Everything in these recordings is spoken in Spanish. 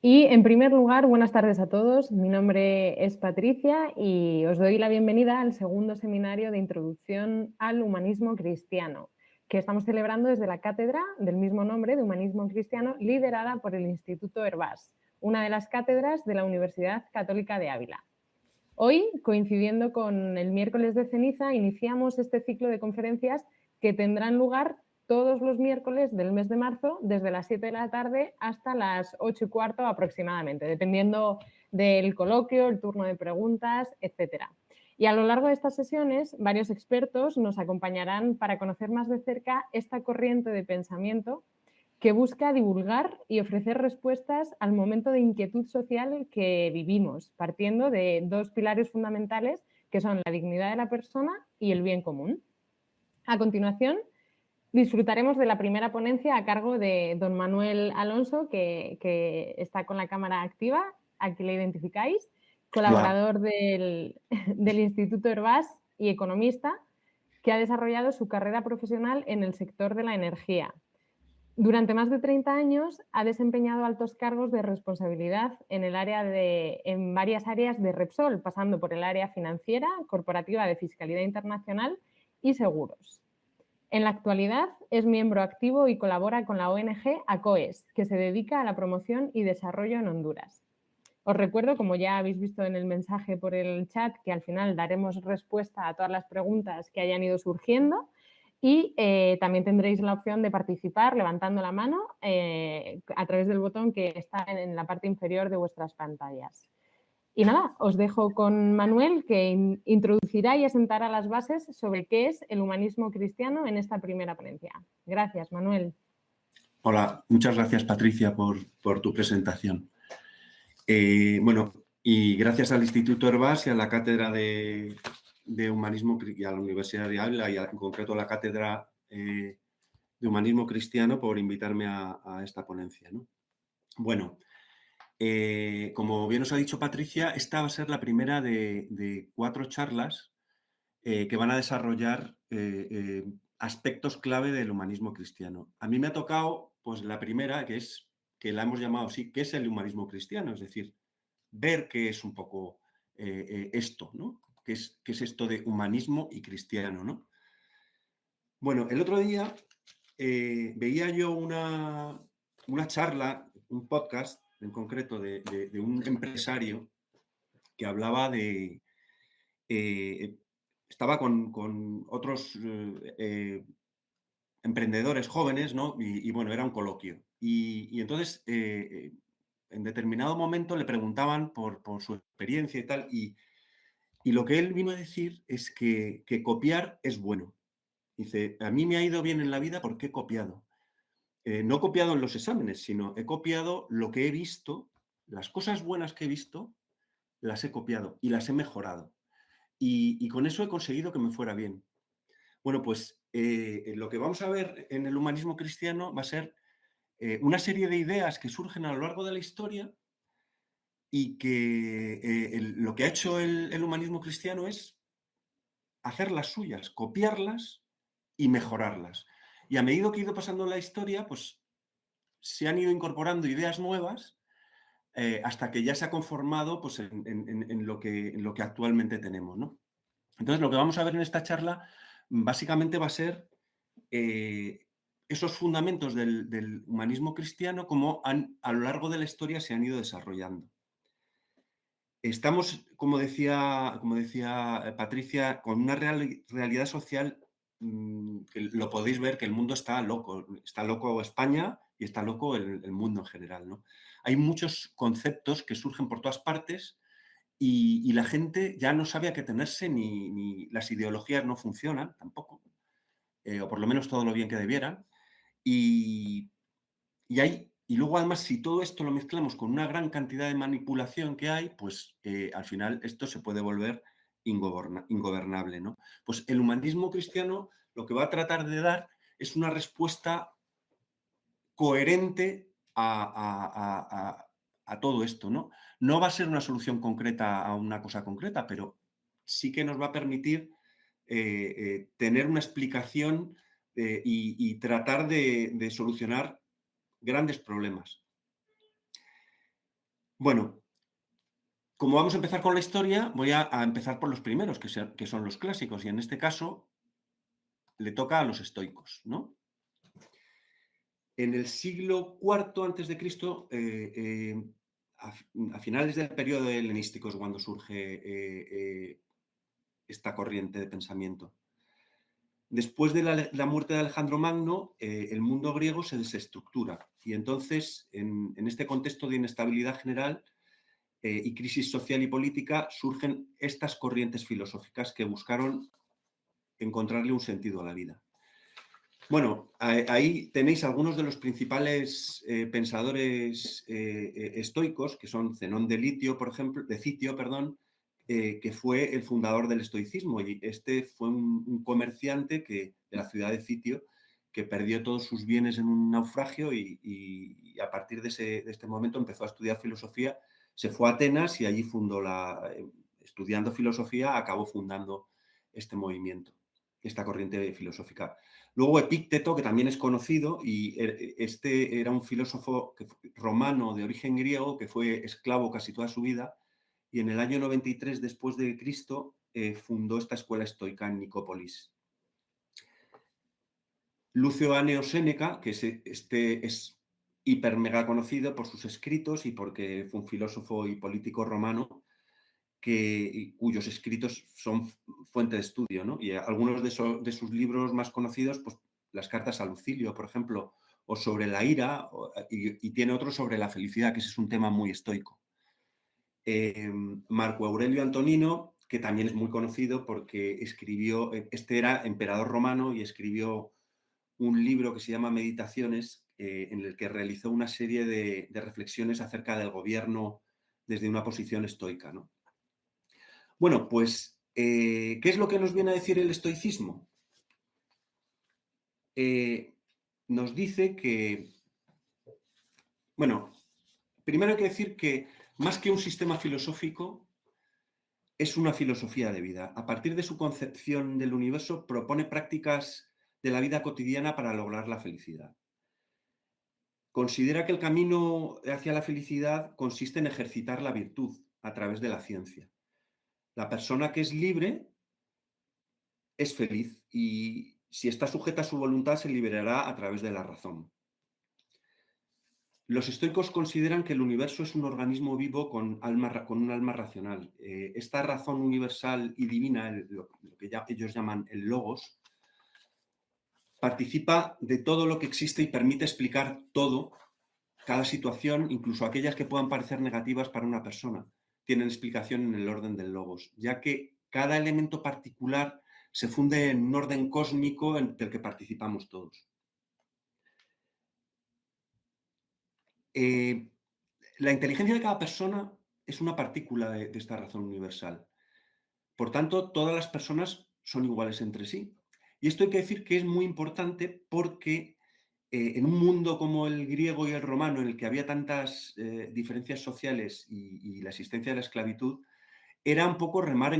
Y en primer lugar, buenas tardes a todos. Mi nombre es Patricia y os doy la bienvenida al segundo seminario de Introducción al Humanismo Cristiano, que estamos celebrando desde la cátedra del mismo nombre de Humanismo Cristiano, liderada por el Instituto Hervás, una de las cátedras de la Universidad Católica de Ávila. Hoy, coincidiendo con el miércoles de ceniza, iniciamos este ciclo de conferencias que tendrán lugar todos los miércoles del mes de marzo, desde las 7 de la tarde hasta las 8:15 aproximadamente, dependiendo del coloquio, el turno de preguntas, etc. Y a lo largo de estas sesiones, varios expertos nos acompañarán para conocer más de cerca esta corriente de pensamiento que busca divulgar y ofrecer respuestas al momento de inquietud social que vivimos, partiendo de dos pilares fundamentales que son la dignidad de la persona y el bien común. A continuación, disfrutaremos de la primera ponencia a cargo de don Manuel Alonso, que está con la cámara activa, aquí le identificáis, colaborador del Instituto Hervás y economista, que ha desarrollado su carrera profesional en el sector de la energía. Durante más de 30 años ha desempeñado altos cargos de responsabilidad en varias áreas de Repsol, pasando por el área financiera, corporativa de Fiscalidad Internacional y seguros. En la actualidad es miembro activo y colabora con la ONG ACOES, que se dedica a la promoción y desarrollo en Honduras. Os recuerdo, como ya habéis visto en el mensaje por el chat, que al final daremos respuesta a todas las preguntas que hayan ido surgiendo y también tendréis la opción de participar levantando la mano a través del botón que está en la parte inferior de vuestras pantallas. Y nada, os dejo con Manuel, que introducirá y asentará las bases sobre qué es el humanismo cristiano en esta primera ponencia. Gracias, Manuel. Hola, muchas gracias, Patricia, por tu presentación. Bueno, y gracias al Instituto Hervás y a la Cátedra de Humanismo y a la Universidad de Ávila y en concreto a la Cátedra de Humanismo Cristiano por invitarme a esta ponencia, ¿no? Bueno, como bien os ha dicho Patricia, esta va a ser la primera de 4 charlas que van a desarrollar aspectos clave del humanismo cristiano. A mí me ha tocado, pues, la primera, que la hemos llamado así, ¿qué es el humanismo cristiano? Es decir, ver qué es un poco esto, ¿no? ¿Qué es esto de humanismo y cristiano, ¿no? Bueno, el otro día veía yo una charla, un podcast en concreto de un empresario que hablaba de... estaba con otros emprendedores jóvenes, ¿no? Y bueno, era un coloquio. Y entonces, en determinado momento le preguntaban por su experiencia y tal, y lo que él vino a decir es que copiar es bueno. Dice, a mí me ha ido bien en la vida porque he copiado. No he copiado en los exámenes, sino he copiado lo que he visto, las cosas buenas que he visto, las he copiado y las he mejorado. Y con eso he conseguido que me fuera bien. Bueno, pues lo que vamos a ver en el humanismo cristiano va a ser una serie de ideas que surgen a lo largo de la historia y que lo que ha hecho el humanismo cristiano es hacerlas suyas, copiarlas y mejorarlas. Y a medida que ha ido pasando la historia, pues se han ido incorporando ideas nuevas hasta que ya se ha conformado pues, en lo que actualmente tenemos, ¿no? Entonces, lo que vamos a ver en esta charla básicamente va a ser esos fundamentos del humanismo cristiano, cómo a lo largo de la historia se han ido desarrollando. Estamos, como decía Patricia, con una realidad social que lo podéis ver, que el mundo está loco España y está loco el mundo en general, ¿no? Hay muchos conceptos que surgen por todas partes y la gente ya no sabe a qué tenerse, ni las ideologías no funcionan tampoco, o por lo menos todo lo bien que debieran. Y luego, además, si todo esto lo mezclamos con una gran cantidad de manipulación que hay, pues al final esto se puede volver ingobernable, ¿no? Pues el humanismo cristiano lo que va a tratar de dar es una respuesta coherente a todo esto, ¿no? No va a ser una solución concreta a una cosa concreta, pero sí que nos va a permitir tener una explicación y tratar de solucionar grandes problemas. Bueno, como vamos a empezar con la historia, voy a empezar por los primeros, que son los clásicos, y en este caso le toca a los estoicos, ¿no? En el siglo IV antes de Cristo, a finales del periodo helenístico es cuando surge esta corriente de pensamiento. Después de la muerte de Alejandro Magno, el mundo griego se desestructura y entonces, en este contexto de inestabilidad general y crisis social y política, surgen estas corrientes filosóficas que buscaron encontrarle un sentido a la vida. Bueno, ahí tenéis algunos de los principales pensadores estoicos, que son Zenón de Litio, por ejemplo, de Citio, perdón, que fue el fundador del estoicismo. Y este fue un comerciante de la ciudad de Citio que perdió todos sus bienes en un naufragio y a partir de este momento empezó a estudiar filosofía, se fue a Atenas y allí estudiando filosofía, acabó fundando este movimiento, esta corriente filosófica. Luego Epícteto, que también es conocido, y este era un filósofo romano de origen griego que fue esclavo casi toda su vida, y en el año 93 después de Cristo fundó esta escuela estoica en Nicópolis. Lucio Anneo Séneca, que es hiper mega conocido por sus escritos y porque fue un filósofo y político romano cuyos escritos son fuente de estudio, ¿no? Y algunos de sus libros más conocidos, pues las cartas a Lucilio, por ejemplo, o sobre la ira, y tiene otro sobre la felicidad, que ese es un tema muy estoico. Marco Aurelio Antonino, que también es muy conocido porque este era emperador romano y escribió un libro que se llama Meditaciones, en el que realizó una serie de reflexiones acerca del gobierno desde una posición estoica, ¿no? Bueno, pues, ¿qué es lo que nos viene a decir el estoicismo? Nos dice que, bueno, primero hay que decir que más que un sistema filosófico, es una filosofía de vida. A partir de su concepción del universo, propone prácticas de la vida cotidiana para lograr la felicidad. Considera que el camino hacia la felicidad consiste en ejercitar la virtud a través de la ciencia. La persona que es libre es feliz y si está sujeta a su voluntad se liberará a través de la razón. Los estoicos consideran que el universo es un organismo vivo con un alma racional. Esta razón universal y divina, lo que ellos llaman el logos, participa de todo lo que existe y permite explicar todo, cada situación, incluso aquellas que puedan parecer negativas para una persona, tienen explicación en el orden del logos, ya que cada elemento particular se funde en un orden cósmico del que participamos todos. La inteligencia de cada persona es una partícula de esta razón universal. Por tanto, todas las personas son iguales entre sí. Y esto hay que decir que es muy importante porque en un mundo como el griego y el romano, en el que había tantas diferencias sociales y la existencia de la esclavitud, era un poco remar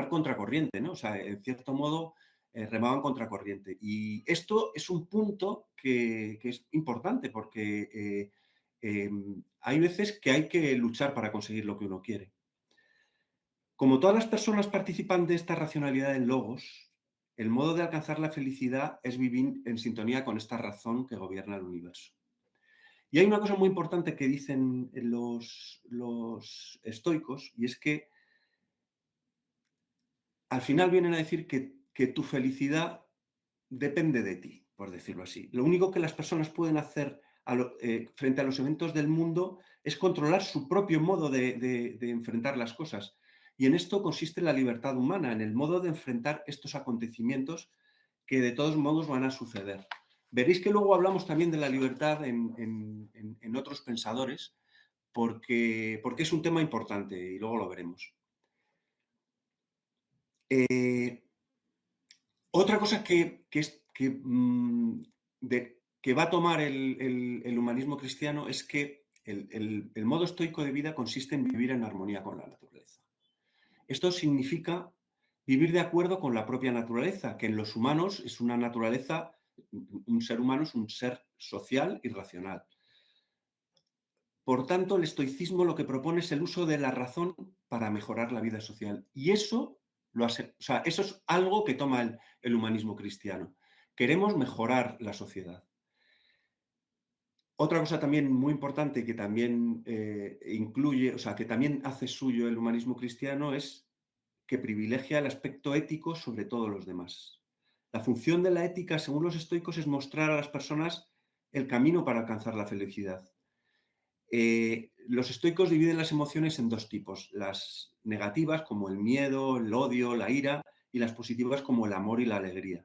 contracorriente, ¿no? O sea, en cierto modo, remaban contracorriente. Y esto es un punto que es importante porque hay veces que hay que luchar para conseguir lo que uno quiere. Como todas las personas participan de esta racionalidad del logos, el modo de alcanzar la felicidad es vivir en sintonía con esta razón que gobierna el universo. Y hay una cosa muy importante que dicen los estoicos, y es que al final vienen a decir que tu felicidad depende de ti, por decirlo así. Lo único que las personas pueden hacer frente a los eventos del mundo es controlar su propio modo de enfrentar las cosas. Y en esto consiste la libertad humana, en el modo de enfrentar estos acontecimientos que de todos modos van a suceder. Veréis que luego hablamos también de la libertad en otros pensadores, porque es un tema importante y luego lo veremos. Otra cosa que va a tomar el humanismo cristiano es que el modo estoico de vida consiste en vivir en armonía con la naturaleza. Esto significa vivir de acuerdo con la propia naturaleza, que en los humanos es una naturaleza, un ser humano es un ser social y racional. Por tanto, el estoicismo lo que propone es el uso de la razón para mejorar la vida social. Y eso, eso es algo que toma el humanismo cristiano. Queremos mejorar la sociedad. Otra cosa también muy importante que también incluye, o sea, que también hace suyo el humanismo cristiano es que privilegia el aspecto ético sobre todos los demás. La función de la ética, según los estoicos, es mostrar a las personas el camino para alcanzar la felicidad. Los estoicos dividen las emociones en dos tipos, las negativas como el miedo, el odio, la ira, y las positivas como el amor y la alegría.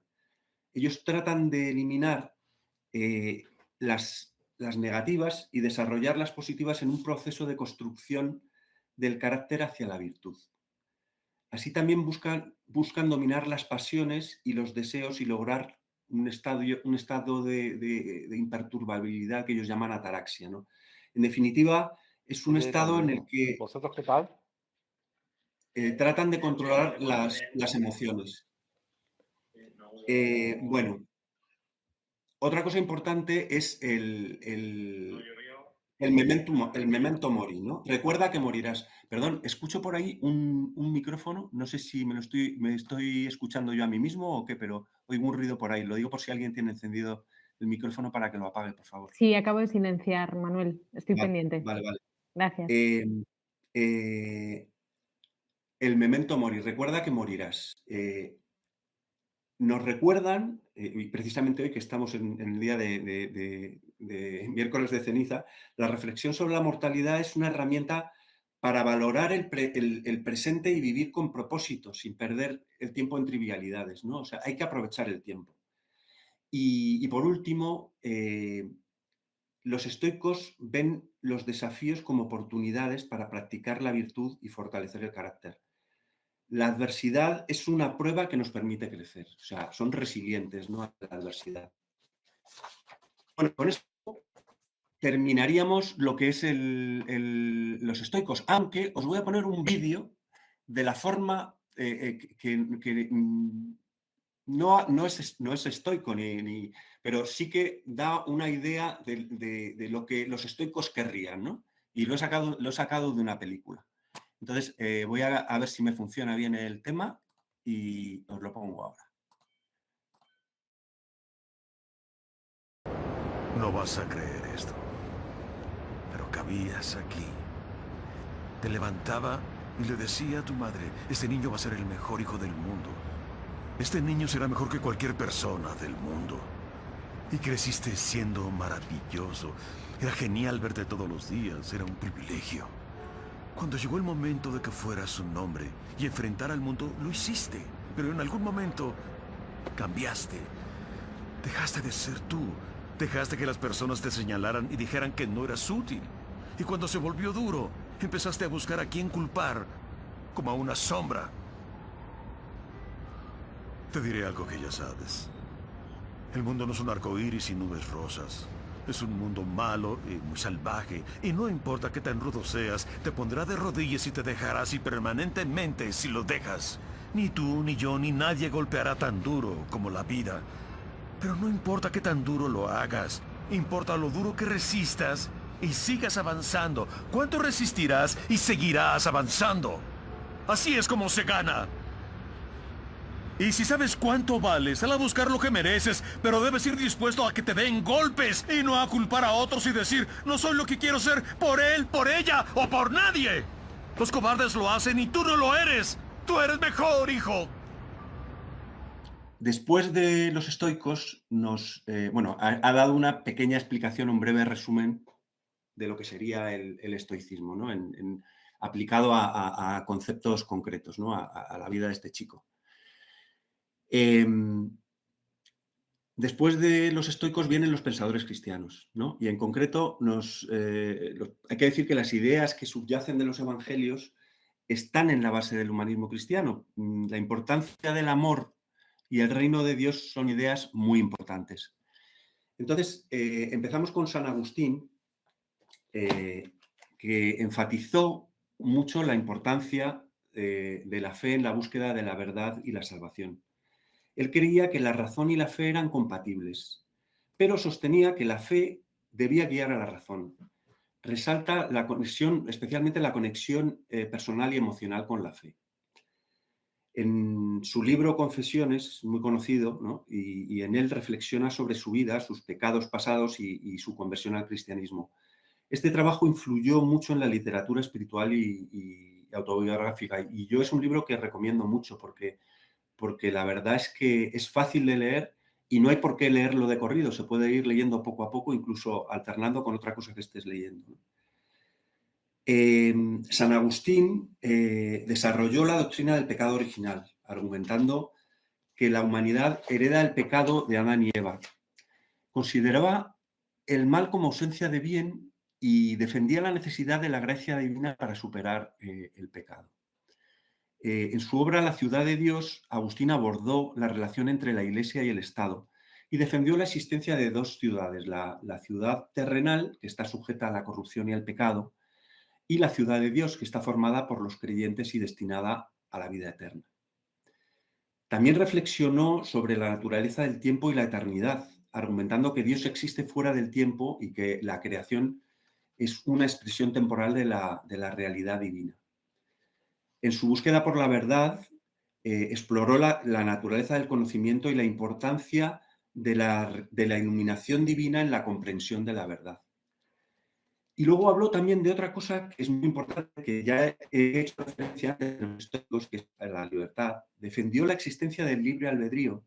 Ellos tratan de eliminar las negativas y desarrollar las positivas en un proceso de construcción del carácter hacia la virtud. Así también buscan dominar las pasiones y los deseos y lograr un estado de imperturbabilidad que ellos llaman ataraxia, ¿no? En definitiva, es un Bien, estado en el amigo. que ¿Vosotros qué tal? tratan de controlar las emociones. Bueno, otra cosa importante es el memento mori, ¿no? Recuerda que morirás. Perdón, escucho por ahí un micrófono, no sé si me estoy escuchando yo a mí mismo o qué, pero oigo un ruido por ahí. Lo digo por si alguien tiene encendido el micrófono para que lo apague, por favor. Sí, acabo de silenciar, Manuel. Estoy Vale, pendiente. vale, vale. Gracias. Eh, el memento mori, recuerda que morirás. Nos recuerdan, y precisamente hoy que estamos en el día de miércoles de ceniza, la reflexión sobre la mortalidad es una herramienta para valorar el presente y vivir con propósito, sin perder el tiempo en trivialidades, ¿no? O sea, hay que aprovechar el tiempo. Y por último, los estoicos ven los desafíos como oportunidades para practicar la virtud y fortalecer el carácter. La adversidad es una prueba que nos permite crecer, o sea, son resilientes, ¿no?, a la adversidad. Bueno, con esto terminaríamos lo que es los estoicos, aunque os voy a poner un vídeo de la forma no es estoico, pero sí que da una idea de lo que los estoicos querrían, ¿no? Y lo he sacado de una película. Entonces, voy a ver si me funciona bien el tema y os lo pongo ahora. No vas a creer esto, pero cabías aquí. Te levantaba y le decía a tu madre, este niño va a ser el mejor hijo del mundo. Este niño será mejor que cualquier persona del mundo. Y creciste siendo maravilloso. Era genial verte todos los días, era un privilegio. Cuando llegó el momento de que fueras un hombre y enfrentar al mundo, lo hiciste. Pero en algún momento cambiaste. Dejaste de ser tú. Dejaste que las personas te señalaran y dijeran que no eras útil. Y cuando se volvió duro, empezaste a buscar a quién culpar, como a una sombra. Te diré algo que ya sabes. El mundo no es un arco iris y nubes rosas. Es un mundo malo y muy salvaje. Y no importa qué tan rudo seas, te pondrá de rodillas y te dejará así permanentemente si lo dejas. Ni tú, ni yo, ni nadie golpeará tan duro como la vida. Pero no importa qué tan duro lo hagas. Importa lo duro que resistas y sigas avanzando. ¿Cuánto resistirás y seguirás avanzando? Así es como se gana. Y si sabes cuánto vales, sal a buscar lo que mereces, pero debes ir dispuesto a que te den golpes y no a culpar a otros y decir, no soy lo que quiero ser por él, por ella o por nadie. Los cobardes lo hacen y tú no lo eres. Tú eres mejor, hijo. Después de los estoicos, ha dado una pequeña explicación, un breve resumen de lo que sería el estoicismo, ¿no? Aplicado a conceptos concretos, ¿no? A la vida de este chico. Después de los estoicos vienen los pensadores cristianos, ¿no? Y en concreto hay que decir que las ideas que subyacen de los evangelios están en la base del humanismo cristiano. La importancia del amor y el reino de Dios son ideas muy importantes. Entonces, empezamos con San Agustín, que enfatizó mucho la importancia de la fe en la búsqueda de la verdad y la salvación. Él creía que la razón y la fe eran compatibles, pero sostenía que la fe debía guiar a la razón. resalta la conexión, especialmente la conexión personal y emocional con la fe. En su libro Confesiones, muy conocido, ¿no? y en él reflexiona sobre su vida, sus pecados pasados y su conversión al cristianismo. Este trabajo influyó mucho en la literatura espiritual y autobiográfica, y yo es un libro que recomiendo mucho porque la verdad es que es fácil de leer y no hay por qué leerlo de corrido, se puede ir leyendo poco a poco, incluso alternando con otra cosa que estés leyendo, ¿no? San Agustín desarrolló la doctrina del pecado original, argumentando que la humanidad hereda el pecado de Adán y Eva. Consideraba el mal como ausencia de bien y defendía la necesidad de la gracia divina para superar el pecado. En su obra La ciudad de Dios, Agustín abordó la relación entre la Iglesia y el Estado y defendió la existencia de dos ciudades, la ciudad terrenal, que está sujeta a la corrupción y al pecado, y la ciudad de Dios, que está formada por los creyentes y destinada a la vida eterna. También reflexionó sobre la naturaleza del tiempo y la eternidad, argumentando que Dios existe fuera del tiempo y que la creación es una expresión temporal de la realidad divina. En su búsqueda por la verdad, exploró la naturaleza del conocimiento y la importancia de la iluminación divina en la comprensión de la verdad. Y luego habló también de otra cosa que es muy importante, que ya he hecho referencia antes en los estoicos, que es la libertad. Defendió la existencia del libre albedrío,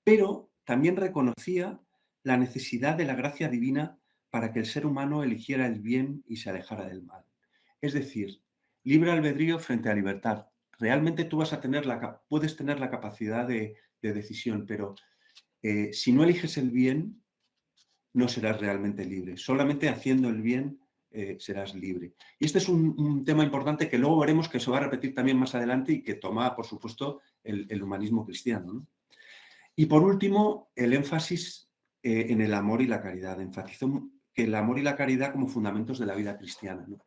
pero también reconocía la necesidad de la gracia divina para que el ser humano eligiera el bien y se alejara del mal. Es decir, libre albedrío frente a libertad. Realmente tú puedes tener la capacidad de decisión, pero si no eliges el bien, no serás realmente libre. Solamente haciendo el bien serás libre. Y este es un tema importante que luego veremos que se va a repetir también más adelante y que toma, por supuesto, el humanismo cristiano, ¿no? Y por último, el énfasis en el amor y la caridad. Enfatizó que el amor y la caridad como fundamentos de la vida cristiana, ¿no?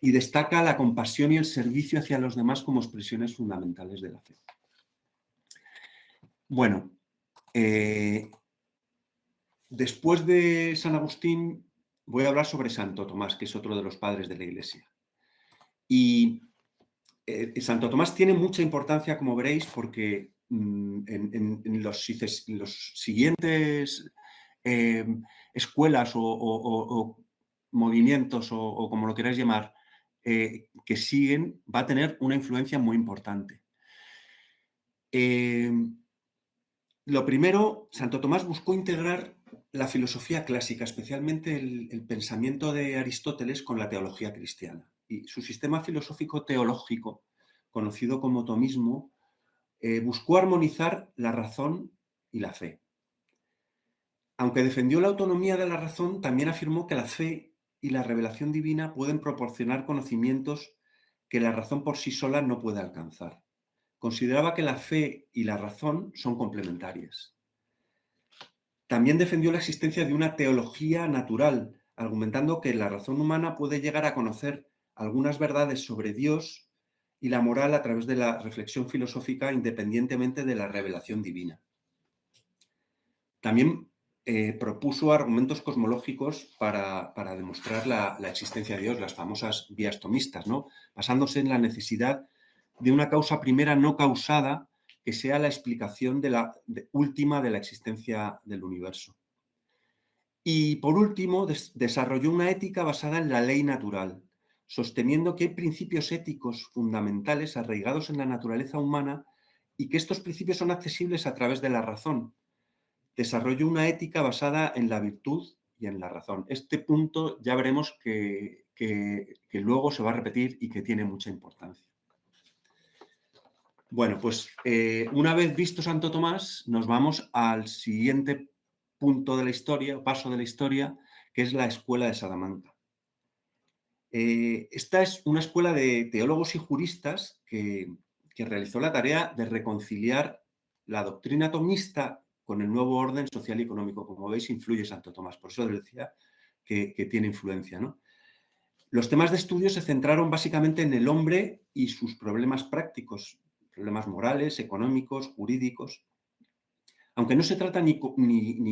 Y destaca la compasión y el servicio hacia los demás como expresiones fundamentales de la fe. Bueno, después de San Agustín voy a hablar sobre Santo Tomás, que es otro de los padres de la Iglesia. Y Santo Tomás tiene mucha importancia, como veréis, porque en los siguientes escuelas o movimientos o como lo queráis llamar, que siguen, va a tener una influencia muy importante. Lo primero, Santo Tomás buscó integrar la filosofía clásica, especialmente el pensamiento de Aristóteles, con la teología cristiana. Y su sistema filosófico teológico, conocido como tomismo, buscó armonizar la razón y la fe. Aunque defendió la autonomía de la razón, también afirmó que la fe y la revelación divina pueden proporcionar conocimientos que la razón por sí sola no puede alcanzar. Consideraba que la fe y la razón son complementarias. También defendió la existencia de una teología natural, argumentando que la razón humana puede llegar a conocer algunas verdades sobre Dios y la moral a través de la reflexión filosófica independientemente de la revelación divina. También propuso argumentos cosmológicos para demostrar la existencia de Dios, las famosas vías tomistas, ¿no? Basándose en la necesidad de una causa primera no causada que sea la explicación última de la existencia del universo. Y por último, desarrolló una ética basada en la ley natural, sosteniendo que hay principios éticos fundamentales arraigados en la naturaleza humana y que estos principios son accesibles a través de la razón. Desarrolló una ética basada en la virtud y en la razón. Este punto ya veremos que luego se va a repetir y que tiene mucha importancia. Bueno, pues una vez visto Santo Tomás, nos vamos al siguiente punto de la historia, paso de la historia, que es la Escuela de Salamanca. Esta es una escuela de teólogos y juristas que realizó la tarea de reconciliar la doctrina tomista con el nuevo orden social y económico. Como veis, influye Santo Tomás, por eso les decía que tiene influencia, ¿no? Los temas de estudio se centraron básicamente en el hombre y sus problemas prácticos, problemas morales, económicos, jurídicos, aunque no se trata ni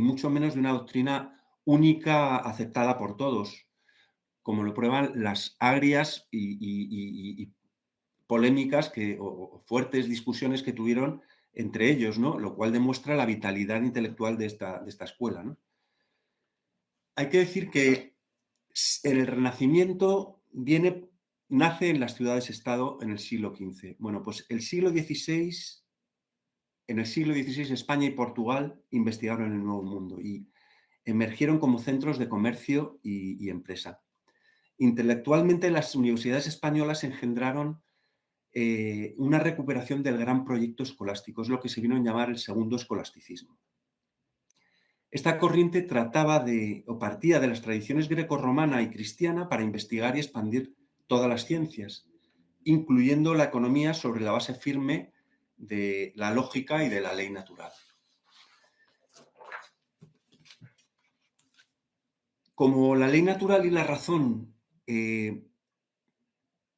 mucho menos de una doctrina única aceptada por todos. como lo prueban las agrias y polémicas o fuertes discusiones que tuvieron entre ellos, ¿no? Lo cual demuestra la vitalidad intelectual de esta escuela, ¿no? Hay que decir que en el Renacimiento nace en las ciudades-estado en el siglo XV. Bueno, pues en el siglo XVI España y Portugal investigaron el Nuevo Mundo y emergieron como centros de comercio y empresa. Intelectualmente, las universidades españolas engendraron una recuperación del gran proyecto escolástico, es lo que se vino a llamar el segundo escolasticismo. Esta corriente partía de las tradiciones grecorromana y cristiana para investigar y expandir todas las ciencias, incluyendo la economía sobre la base firme de la lógica y de la ley natural. Como la ley natural y la razón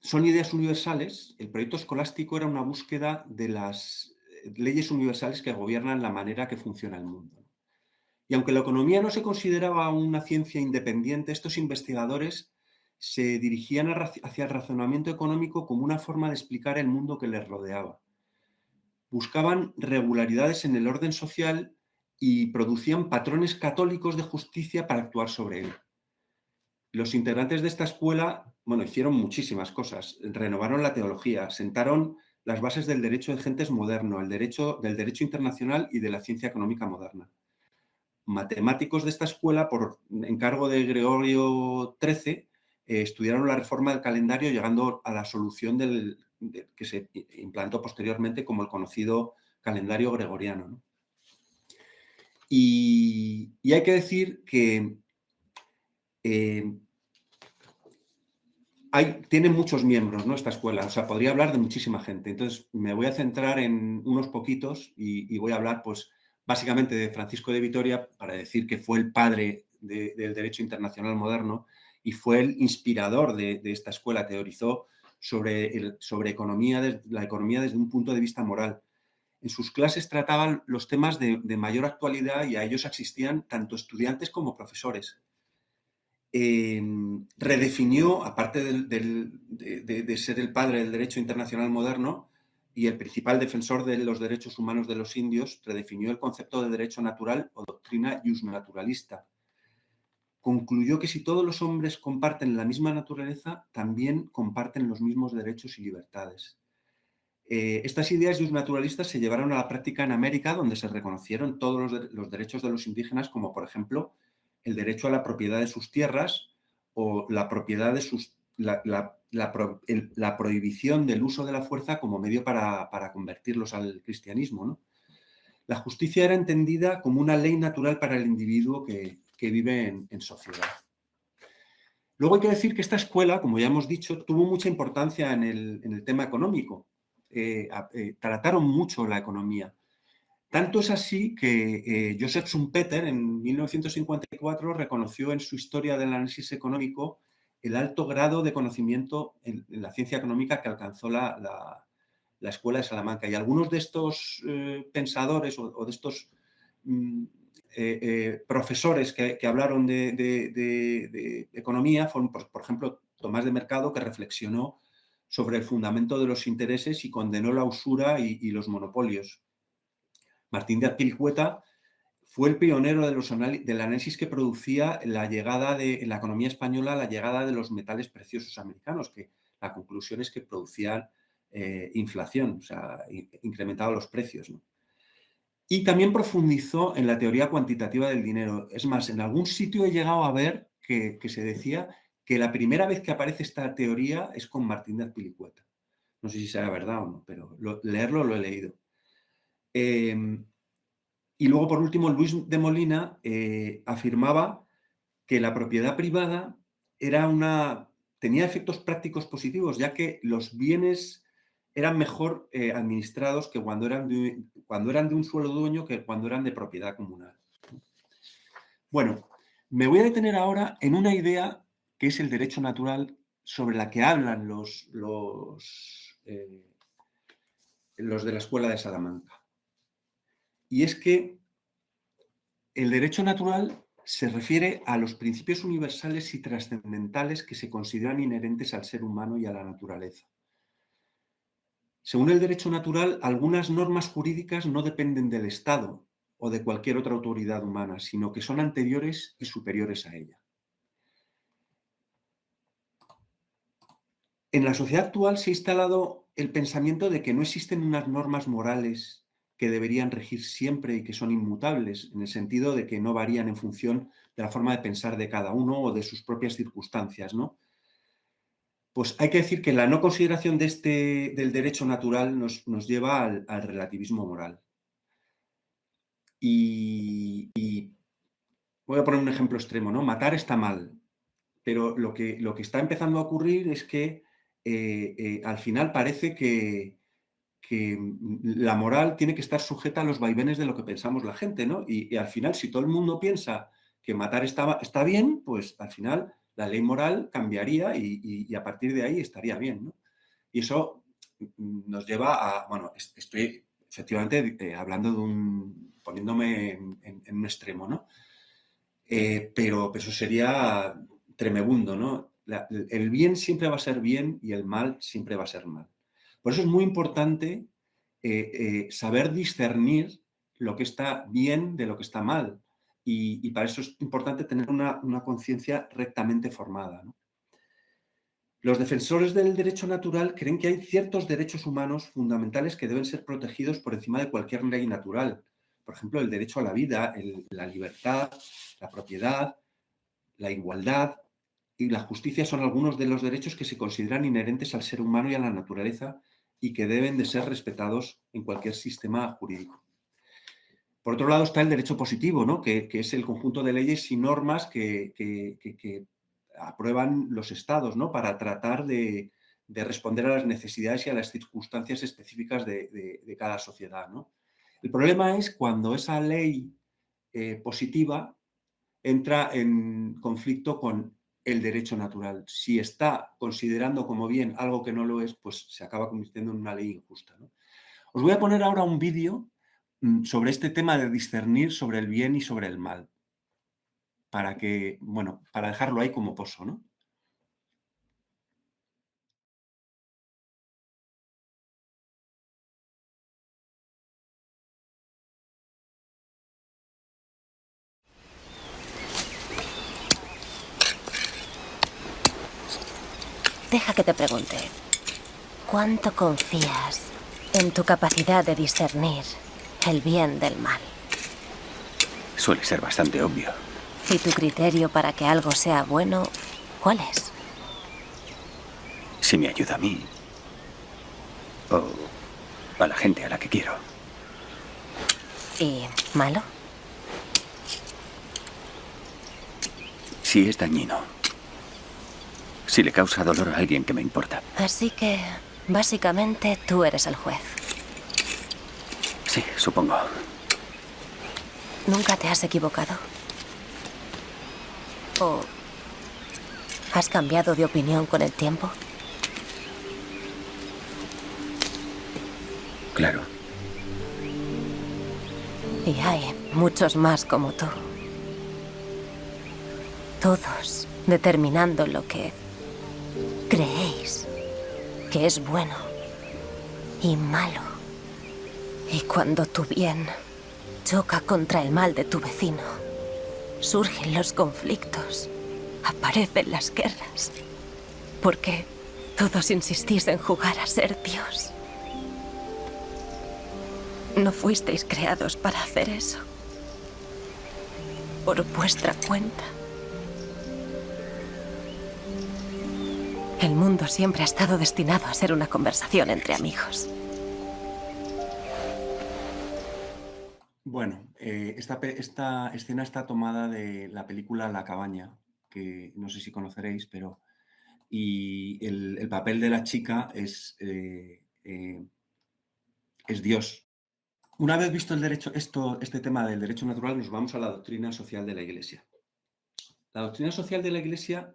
son ideas universales, el proyecto escolástico era una búsqueda de las leyes universales que gobiernan la manera que funciona el mundo. Y aunque la economía no se consideraba una ciencia independiente, estos investigadores se dirigían hacia el razonamiento económico como una forma de explicar el mundo que les rodeaba. Buscaban regularidades en el orden social y producían patrones católicos de justicia para actuar sobre él. Los integrantes de esta escuela, hicieron muchísimas cosas. Renovaron la teología, sentaron las bases del derecho de gentes moderno, del derecho internacional y de la ciencia económica moderna. Matemáticos de esta escuela, por encargo de Gregorio XIII, estudiaron la reforma del calendario, llegando a la solución que se implantó posteriormente como el conocido calendario gregoriano, ¿no? Y hay que decir que tiene muchos miembros, ¿no?, esta escuela. O sea, podría hablar de muchísima gente. Entonces, me voy a centrar en unos poquitos y voy a hablar, pues, básicamente de Francisco de Vitoria, para decir que fue el padre del derecho internacional moderno y fue el inspirador de esta escuela. Teorizó sobre la economía desde un punto de vista moral. En sus clases trataban los temas de mayor actualidad y a ellos asistían tanto estudiantes como profesores. Redefinió, aparte de ser el padre del derecho internacional moderno y el principal defensor de los derechos humanos de los indios, redefinió el concepto de derecho natural o doctrina justnaturalista. Concluyó que si todos los hombres comparten la misma naturaleza, también comparten los mismos derechos y libertades. Estas ideas justnaturalistas se llevaron a la práctica en América, donde se reconocieron todos los derechos de los indígenas, como por ejemplo el derecho a la propiedad de sus tierras o la propiedad de la prohibición del uso de la fuerza como medio para convertirlos al cristianismo, ¿no? La justicia era entendida como una ley natural para el individuo que vive en sociedad. Luego hay que decir que esta escuela, como ya hemos dicho, tuvo mucha importancia en el tema económico. Trataron mucho la economía. Tanto es así que Joseph Schumpeter en 1954 reconoció en su Historia del análisis económico el alto grado de conocimiento en la ciencia económica que alcanzó la Escuela de Salamanca. Y algunos de estos pensadores o de estos profesores que hablaron de economía fueron, por ejemplo, Tomás de Mercado, que reflexionó sobre el fundamento de los intereses y condenó la usura y los monopolios. Martín de Azpilicueta fue el pionero del análisis que producía en la economía española la llegada de los metales preciosos americanos, que la conclusión es que producían inflación, o sea, incrementaban los precios, ¿no? Y también profundizó en la teoría cuantitativa del dinero. Es más, en algún sitio he llegado a ver que se decía que la primera vez que aparece esta teoría es con Martín de Azpilicueta. No sé si será verdad o no, pero leerlo lo he leído. Y luego, por último, Luis de Molina afirmaba que la propiedad privada tenía efectos prácticos positivos, ya que los bienes eran mejor administrados que cuando eran de un solo dueño que cuando eran de propiedad comunal. Bueno, me voy a detener ahora en una idea que es el derecho natural, sobre la que hablan los de la Escuela de Salamanca. Y es que el derecho natural se refiere a los principios universales y trascendentales que se consideran inherentes al ser humano y a la naturaleza. Según el derecho natural, algunas normas jurídicas no dependen del Estado o de cualquier otra autoridad humana, sino que son anteriores y superiores a ella. En la sociedad actual se ha instalado el pensamiento de que no existen unas normas morales que deberían regir siempre y que son inmutables, en el sentido de que no varían en función de la forma de pensar de cada uno o de sus propias circunstancias, ¿no? Pues hay que decir que la no consideración del derecho natural nos lleva al relativismo moral. Y voy a poner un ejemplo extremo, ¿no? Matar está mal, pero lo que está empezando a ocurrir es que al final parece que la moral tiene que estar sujeta a los vaivenes de lo que pensamos la gente, ¿no? Y al final, si todo el mundo piensa que matar está bien, pues al final la ley moral cambiaría y a partir de ahí estaría bien, ¿no? Y eso nos lleva a, bueno, estoy efectivamente hablando poniéndome en un extremo, ¿no? Pero eso sería tremebundo, ¿no? El bien siempre va a ser bien y el mal siempre va a ser mal. Por eso es muy importante saber discernir lo que está bien de lo que está mal. Y para eso es importante tener una conciencia rectamente formada, ¿no? Los defensores del derecho natural creen que hay ciertos derechos humanos fundamentales que deben ser protegidos por encima de cualquier ley natural. Por ejemplo, el derecho a la vida, la libertad, la propiedad, la igualdad y la justicia son algunos de los derechos que se consideran inherentes al ser humano y a la naturaleza y que deben de ser respetados en cualquier sistema jurídico. Por otro lado está el derecho positivo, ¿no? que es el conjunto de leyes y normas que aprueban los estados, ¿no? Para tratar de responder a las necesidades y a las circunstancias específicas de cada sociedad, ¿no? El problema es cuando esa ley positiva entra en conflicto con el derecho natural. Si está considerando como bien algo que no lo es, pues se acaba convirtiendo en una ley injusta, ¿no? Os voy a poner ahora un vídeo sobre este tema de discernir sobre el bien y sobre el mal, para que, bueno, para dejarlo ahí como poso, ¿no? Deja que te pregunte, ¿cuánto confías en tu capacidad de discernir el bien del mal? Suele ser bastante obvio. ¿Y tu criterio para que algo sea bueno, cuál es? Si me ayuda a mí o a la gente a la que quiero. ¿Y malo? Si es dañino. Si le causa dolor a alguien que me importa. Así que, básicamente, tú eres el juez. Sí, supongo. ¿Nunca te has equivocado? ¿O has cambiado de opinión con el tiempo? Claro. Y hay muchos más como tú. Todos determinando lo que creéis que es bueno y malo. Y cuando tu bien choca contra el mal de tu vecino, surgen los conflictos, aparecen las guerras. Porque todos insistís en jugar a ser Dios. No fuisteis creados para hacer eso. Por vuestra cuenta. El mundo siempre ha estado destinado a ser una conversación entre amigos. Bueno, esta escena está tomada de la película La cabaña, que no sé si conoceréis, pero... Y el papel de la chica es Dios. Una vez visto este tema del derecho natural, nos vamos a la doctrina social de la Iglesia. La doctrina social de la Iglesia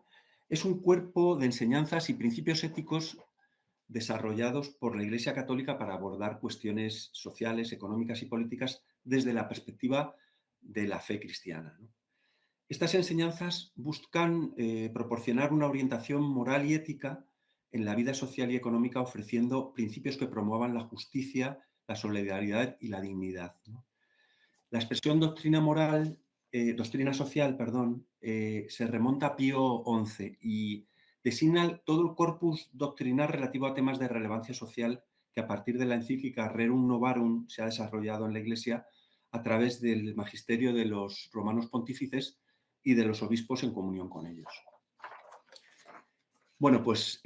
es un cuerpo de enseñanzas y principios éticos desarrollados por la Iglesia Católica para abordar cuestiones sociales, económicas y políticas desde la perspectiva de la fe cristiana, ¿no? Estas enseñanzas buscan proporcionar una orientación moral y ética en la vida social y económica, ofreciendo principios que promuevan la justicia, la solidaridad y la dignidad, ¿no? La expresión doctrina social, perdón, se remonta a Pío XI y designa todo el corpus doctrinal relativo a temas de relevancia social que a partir de la encíclica Rerum Novarum se ha desarrollado en la Iglesia a través del magisterio de los romanos pontífices y de los obispos en comunión con ellos. Bueno, pues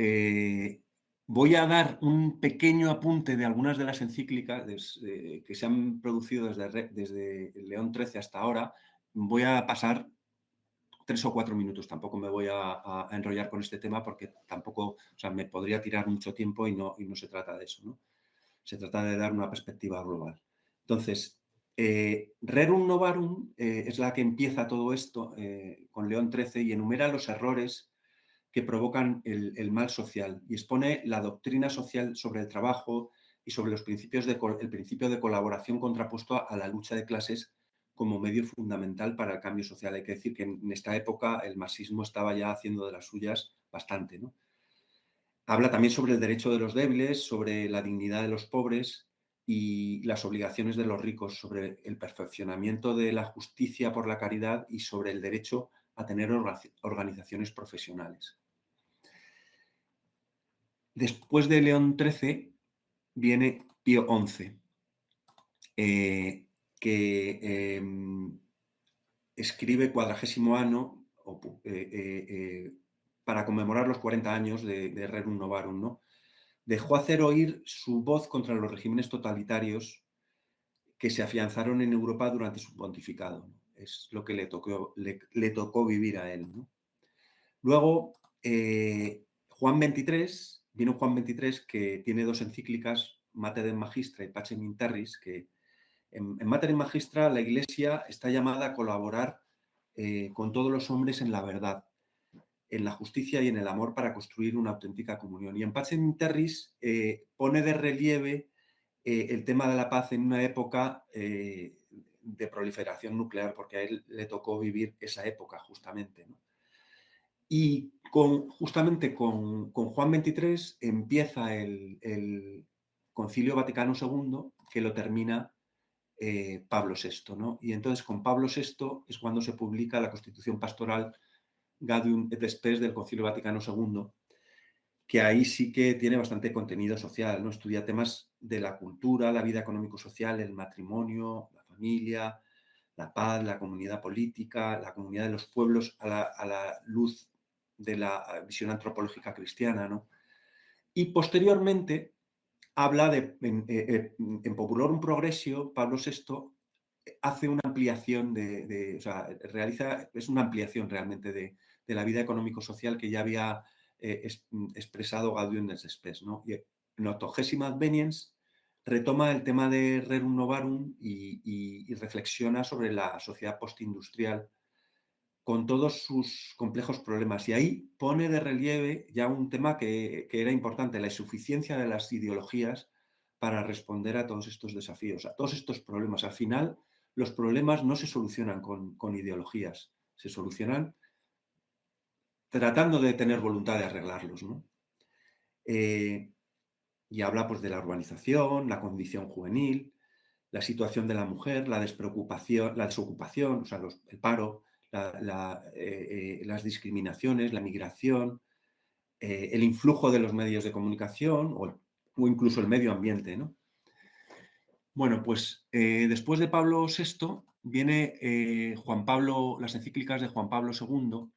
voy a dar un pequeño apunte de algunas de las encíclicas que se han producido desde León XIII hasta ahora. Voy a pasar 3 o 4 minutos, tampoco me voy a enrollar con este tema porque tampoco, o sea, me podría tirar mucho tiempo y no se trata de eso, ¿no? Se trata de dar una perspectiva global. Entonces, Rerum Novarum es la que empieza todo esto con León XIII y enumera los errores que provocan el mal social y expone la doctrina social sobre el trabajo y sobre el principio de colaboración contrapuesto a la lucha de clases como medio fundamental para el cambio social. Hay que decir que en esta época el marxismo estaba ya haciendo de las suyas bastante, ¿no? Habla también sobre el derecho de los débiles, sobre la dignidad de los pobres y las obligaciones de los ricos, sobre el perfeccionamiento de la justicia por la caridad y sobre el derecho a tener organizaciones profesionales. Después de León XIII viene Pío XI, que escribe 40º Anno para conmemorar los 40 años de Rerum Novarum, ¿no? Dejó hacer oír su voz contra los regímenes totalitarios que se afianzaron en Europa durante su pontificado, ¿no? Es lo que le tocó vivir a él, ¿no? Luego, Juan XXIII, que tiene 2 encíclicas, Mater Magistra y Pacem in Terris, que en Mater Magistra la Iglesia está llamada a colaborar con todos los hombres en la verdad, en la justicia y en el amor para construir una auténtica comunión. Y en Pacem in Terris pone de relieve el tema de la paz en una época de proliferación nuclear, porque a él le tocó vivir esa época justamente, ¿no? Y justamente con Juan XXIII empieza el Concilio Vaticano II, que lo termina Pablo VI, ¿no? Y entonces con Pablo VI es cuando se publica la Constitución Pastoral Gaudium et Spes del Concilio Vaticano II, que ahí sí que tiene bastante contenido social, ¿no? Estudia temas de la cultura, la vida económico-social, el matrimonio, la familia, la paz, la comunidad política, la comunidad de los pueblos a la luz de la visión antropológica cristiana, ¿no? Y posteriormente habla en Populorum Progressio, Pablo VI hace una ampliación o sea, es una ampliación realmente de la vida económico-social que ya había expresado Gaudium et Spes, ¿no? Y en Octogésima Adveniens retoma el tema de Rerum Novarum y reflexiona sobre la sociedad postindustrial con todos sus complejos problemas. Y ahí pone de relieve ya un tema que era importante, la insuficiencia de las ideologías para responder a todos estos desafíos, a todos estos problemas. Al final, los problemas no se solucionan con ideologías, se solucionan tratando de tener voluntad de arreglarlos, ¿no? Y habla pues, de la urbanización, la condición juvenil, la situación de la mujer, la desocupación, o sea, el paro, las discriminaciones, la migración, el influjo de los medios de comunicación o incluso el medio ambiente, ¿no? Bueno, pues después de Pablo VI viene las encíclicas de Juan Pablo II,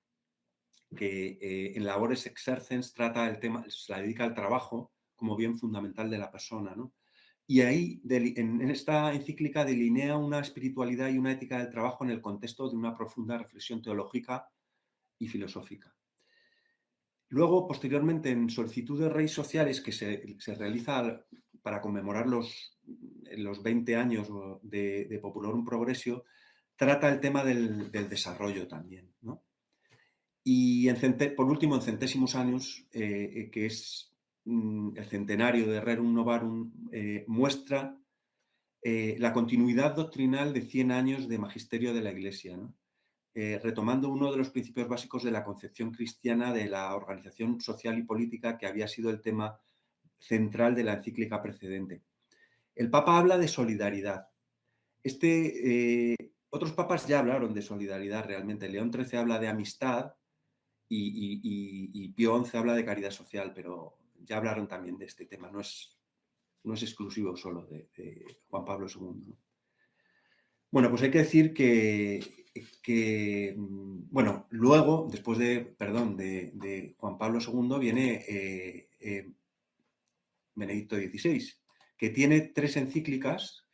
que en Labores Exercens trata el tema, se la dedica al trabajo como bien fundamental de la persona, ¿no? Y ahí, en esta encíclica, delinea una espiritualidad y una ética del trabajo en el contexto de una profunda reflexión teológica y filosófica. Luego, posteriormente, en Solicitud de Reis Sociales, que se realiza para conmemorar los 20 años de Populorum Progressio, trata el tema del desarrollo también, ¿no? Y por último, en Centésimos Años, que es el centenario de Rerum Novarum, muestra la continuidad doctrinal de 100 años de magisterio de la Iglesia, ¿no? retomando uno de los principios básicos de la concepción cristiana de la organización social y política, que había sido el tema central de la encíclica precedente. El Papa habla de solidaridad. Otros papas ya hablaron de solidaridad realmente. León XIII habla de amistad y Pío XI habla de caridad social, pero ya hablaron también de este tema. No es exclusivo solo de Juan Pablo II, ¿no? Bueno, pues hay que decir que luego, después de Juan Pablo II, viene Benedicto XVI, que tiene 3 encíclicas,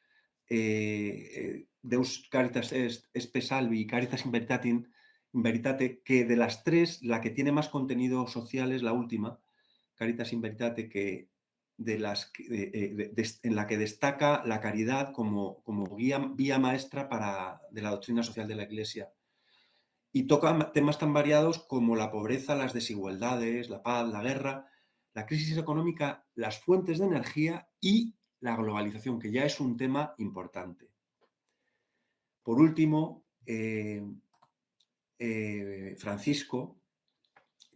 Deus Caritas Spes Salvi y Caritas in Veritate, que de las 3, la que tiene más contenido social es la última, Caritas in Veritate, que en la que destaca la caridad como vía maestra de la doctrina social de la Iglesia. Y toca temas tan variados como la pobreza, las desigualdades, la paz, la guerra, la crisis económica, las fuentes de energía y la globalización, que ya es un tema importante. Por último, Francisco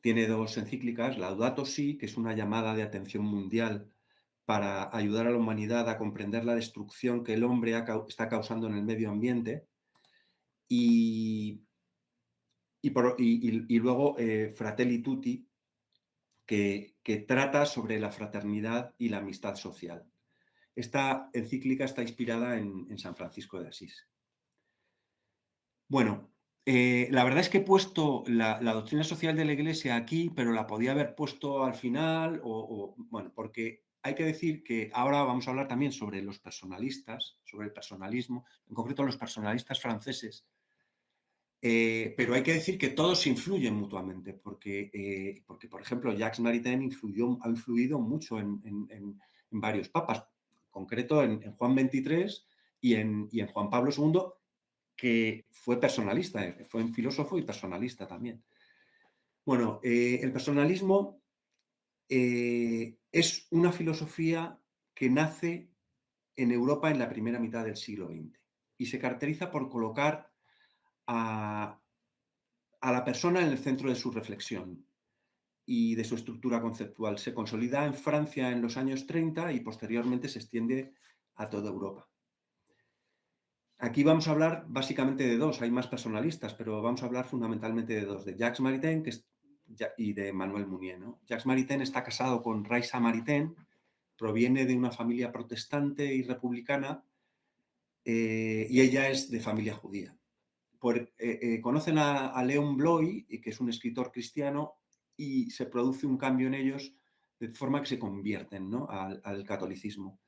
tiene 2 encíclicas, Laudato Si, que es una llamada de atención mundial para ayudar a la humanidad a comprender la destrucción que el hombre está causando en el medio ambiente, y luego Fratelli Tutti, que trata sobre la fraternidad y la amistad social. Esta encíclica está inspirada en San Francisco de Asís. Bueno, la verdad es que he puesto la doctrina social de la Iglesia aquí, pero la podía haber puesto al final, porque hay que decir que ahora vamos a hablar también sobre los personalistas, sobre el personalismo, en concreto los personalistas franceses, pero hay que decir que todos influyen mutuamente, porque por ejemplo, Jacques Maritain ha influido mucho en varios papas, en concreto en Juan XXIII y en Juan Pablo II, que fue personalista, fue un filósofo y personalista también. Bueno, el personalismo es una filosofía que nace en Europa en la primera mitad del siglo XX y se caracteriza por colocar a la persona en el centro de su reflexión y de su estructura conceptual. Se consolida en Francia en los años 30 y posteriormente se extiende a toda Europa. Aquí vamos a hablar básicamente de 2, hay más personalistas, pero vamos a hablar fundamentalmente de 2, de Jacques Maritain y de Manuel Munier, ¿no? Jacques Maritain está casado con Raisa Maritain, proviene de una familia protestante y republicana, y ella es de familia judía. Conocen a Leon Bloy, que es un escritor cristiano, y se produce un cambio en ellos de forma que se convierten, ¿no?, al catolicismo.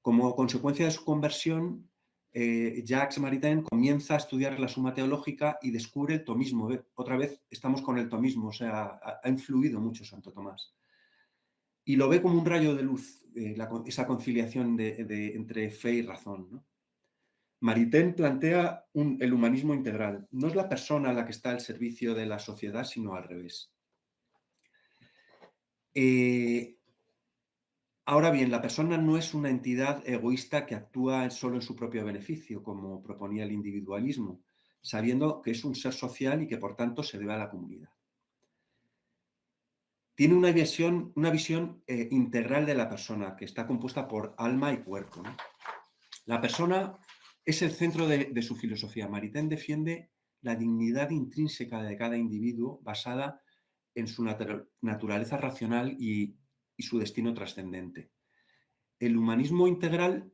Como consecuencia de su conversión, Jacques Maritain comienza a estudiar la Suma Teológica y descubre el tomismo. Otra vez estamos con el tomismo, o sea, ha influido mucho Santo Tomás. Y lo ve como un rayo de luz, esa conciliación entre fe y razón, ¿no? Maritain plantea el humanismo integral. No es la persona la que está al servicio de la sociedad, sino al revés. Ahora bien, la persona no es una entidad egoísta que actúa solo en su propio beneficio, como proponía el individualismo, sabiendo que es un ser social y que por tanto se debe a la comunidad. Tiene una visión integral de la persona, que está compuesta por alma y cuerpo, ¿no? La persona es el centro de su filosofía. Maritain defiende la dignidad intrínseca de cada individuo basada en su naturaleza racional y su destino trascendente. El humanismo integral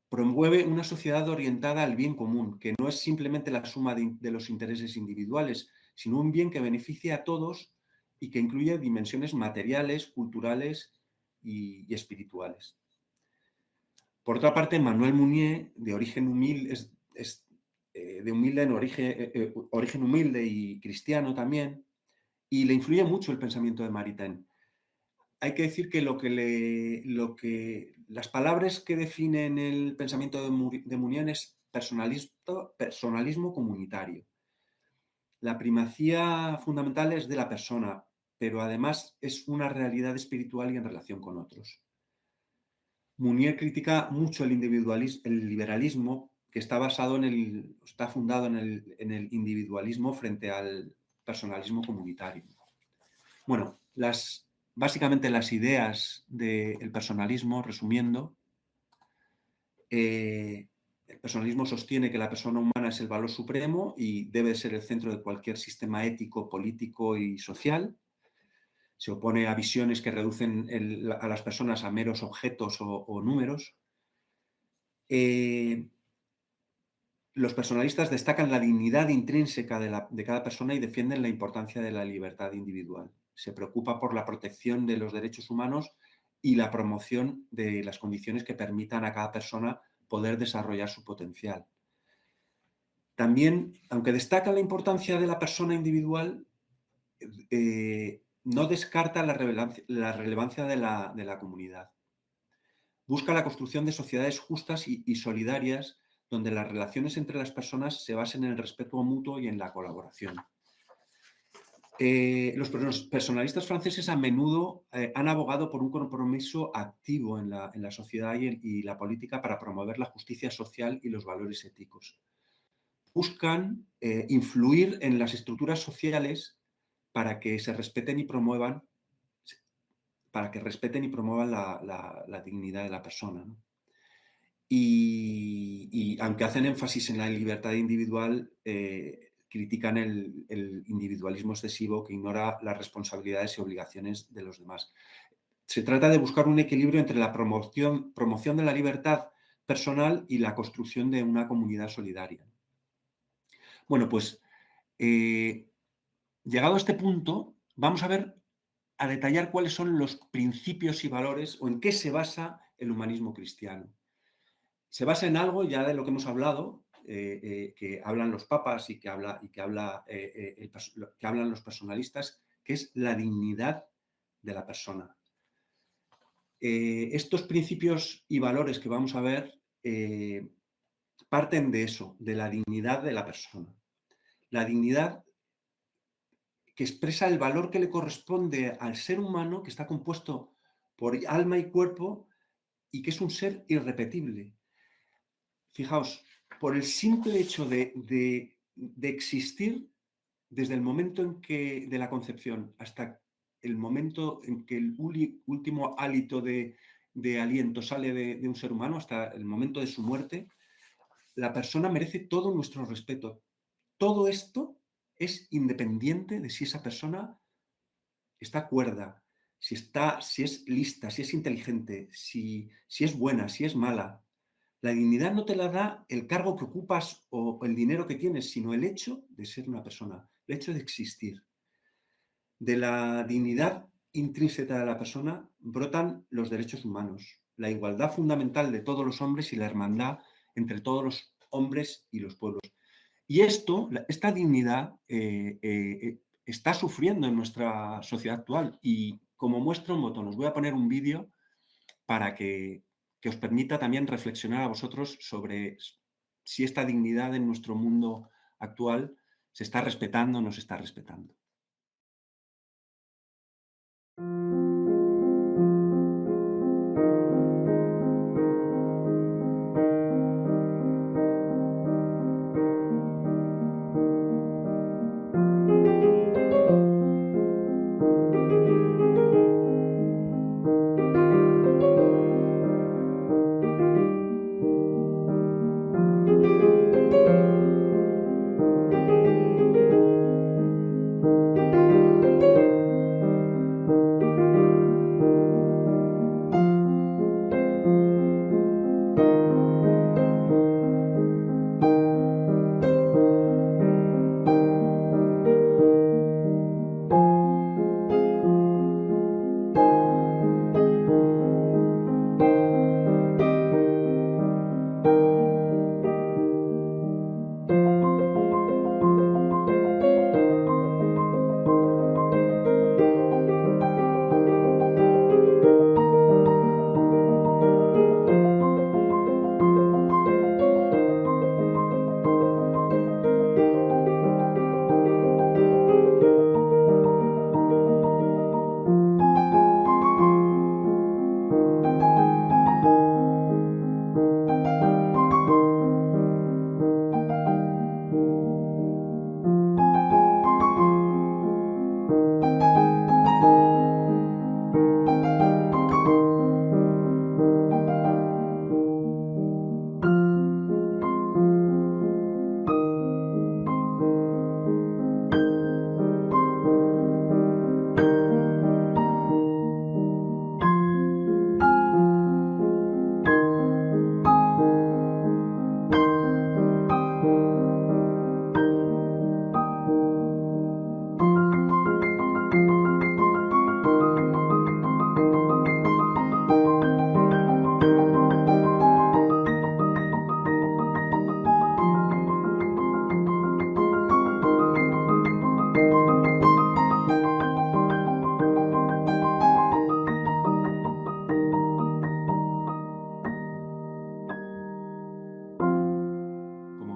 promueve una sociedad orientada al bien común, que no es simplemente la suma de los intereses individuales, sino un bien que beneficia a todos y que incluye dimensiones materiales, culturales y espirituales. Por otra parte, Manuel Munier, de origen humilde, origen humilde y cristiano también, y le influye mucho el pensamiento de Maritain. Hay que decir que las palabras que definen el pensamiento de Munier es personalismo comunitario. La primacía fundamental es de la persona, pero además es una realidad espiritual y en relación con otros. Munier critica mucho el liberalismo que está fundado en el individualismo frente al personalismo comunitario. Bueno, básicamente las ideas del personalismo, resumiendo, el personalismo sostiene que la persona humana es el valor supremo y debe ser el centro de cualquier sistema ético, político y social. Se opone a visiones que reducen a las personas a meros objetos o números. Los personalistas destacan la dignidad intrínseca de cada persona y defienden la importancia de la libertad individual. Se preocupa por la protección de los derechos humanos y la promoción de las condiciones que permitan a cada persona poder desarrollar su potencial. También, aunque destaca la importancia de la persona individual, no descarta la relevancia de la comunidad. Busca la construcción de sociedades justas y solidarias donde las relaciones entre las personas se basen en el respeto mutuo y en la colaboración. Los personalistas franceses a menudo han abogado por un compromiso activo en la sociedad y la política para promover la justicia social y los valores éticos. Buscan influir en las estructuras sociales para que se respeten y promuevan la dignidad de la persona, ¿no? Y aunque hacen énfasis en la libertad individual, critican el individualismo excesivo que ignora las responsabilidades y obligaciones de los demás. Se trata de buscar un equilibrio entre la promoción de la libertad personal y la construcción de una comunidad solidaria. Bueno, pues llegado a este punto, vamos a detallar cuáles son los principios y valores o en qué se basa el humanismo cristiano. Se basa en algo ya de lo que hemos hablado, que hablan los papas y que hablan los personalistas, que es la dignidad de la persona. Estos principios y valores que vamos a ver parten de eso, de la dignidad de la persona. La dignidad que expresa el valor que le corresponde al ser humano, que está compuesto por alma y cuerpo y que es un ser irrepetible. Fijaos, por el simple hecho de existir, desde el momento de la concepción hasta el momento en que el último hálito de aliento sale de un ser humano, hasta el momento de su muerte, la persona merece todo nuestro respeto. Todo esto es independiente de si esa persona está cuerda, si es lista, si es inteligente, si es buena, si es mala. La dignidad no te la da el cargo que ocupas o el dinero que tienes, sino el hecho de ser una persona, el hecho de existir. De la dignidad intrínseca de la persona brotan los derechos humanos, la igualdad fundamental de todos los hombres y la hermandad entre todos los hombres y los pueblos. Y esta dignidad está sufriendo en nuestra sociedad actual y como muestra un botón, os voy a poner un vídeo para que os permita también reflexionar a vosotros sobre si esta dignidad en nuestro mundo actual se está respetando o no se está respetando.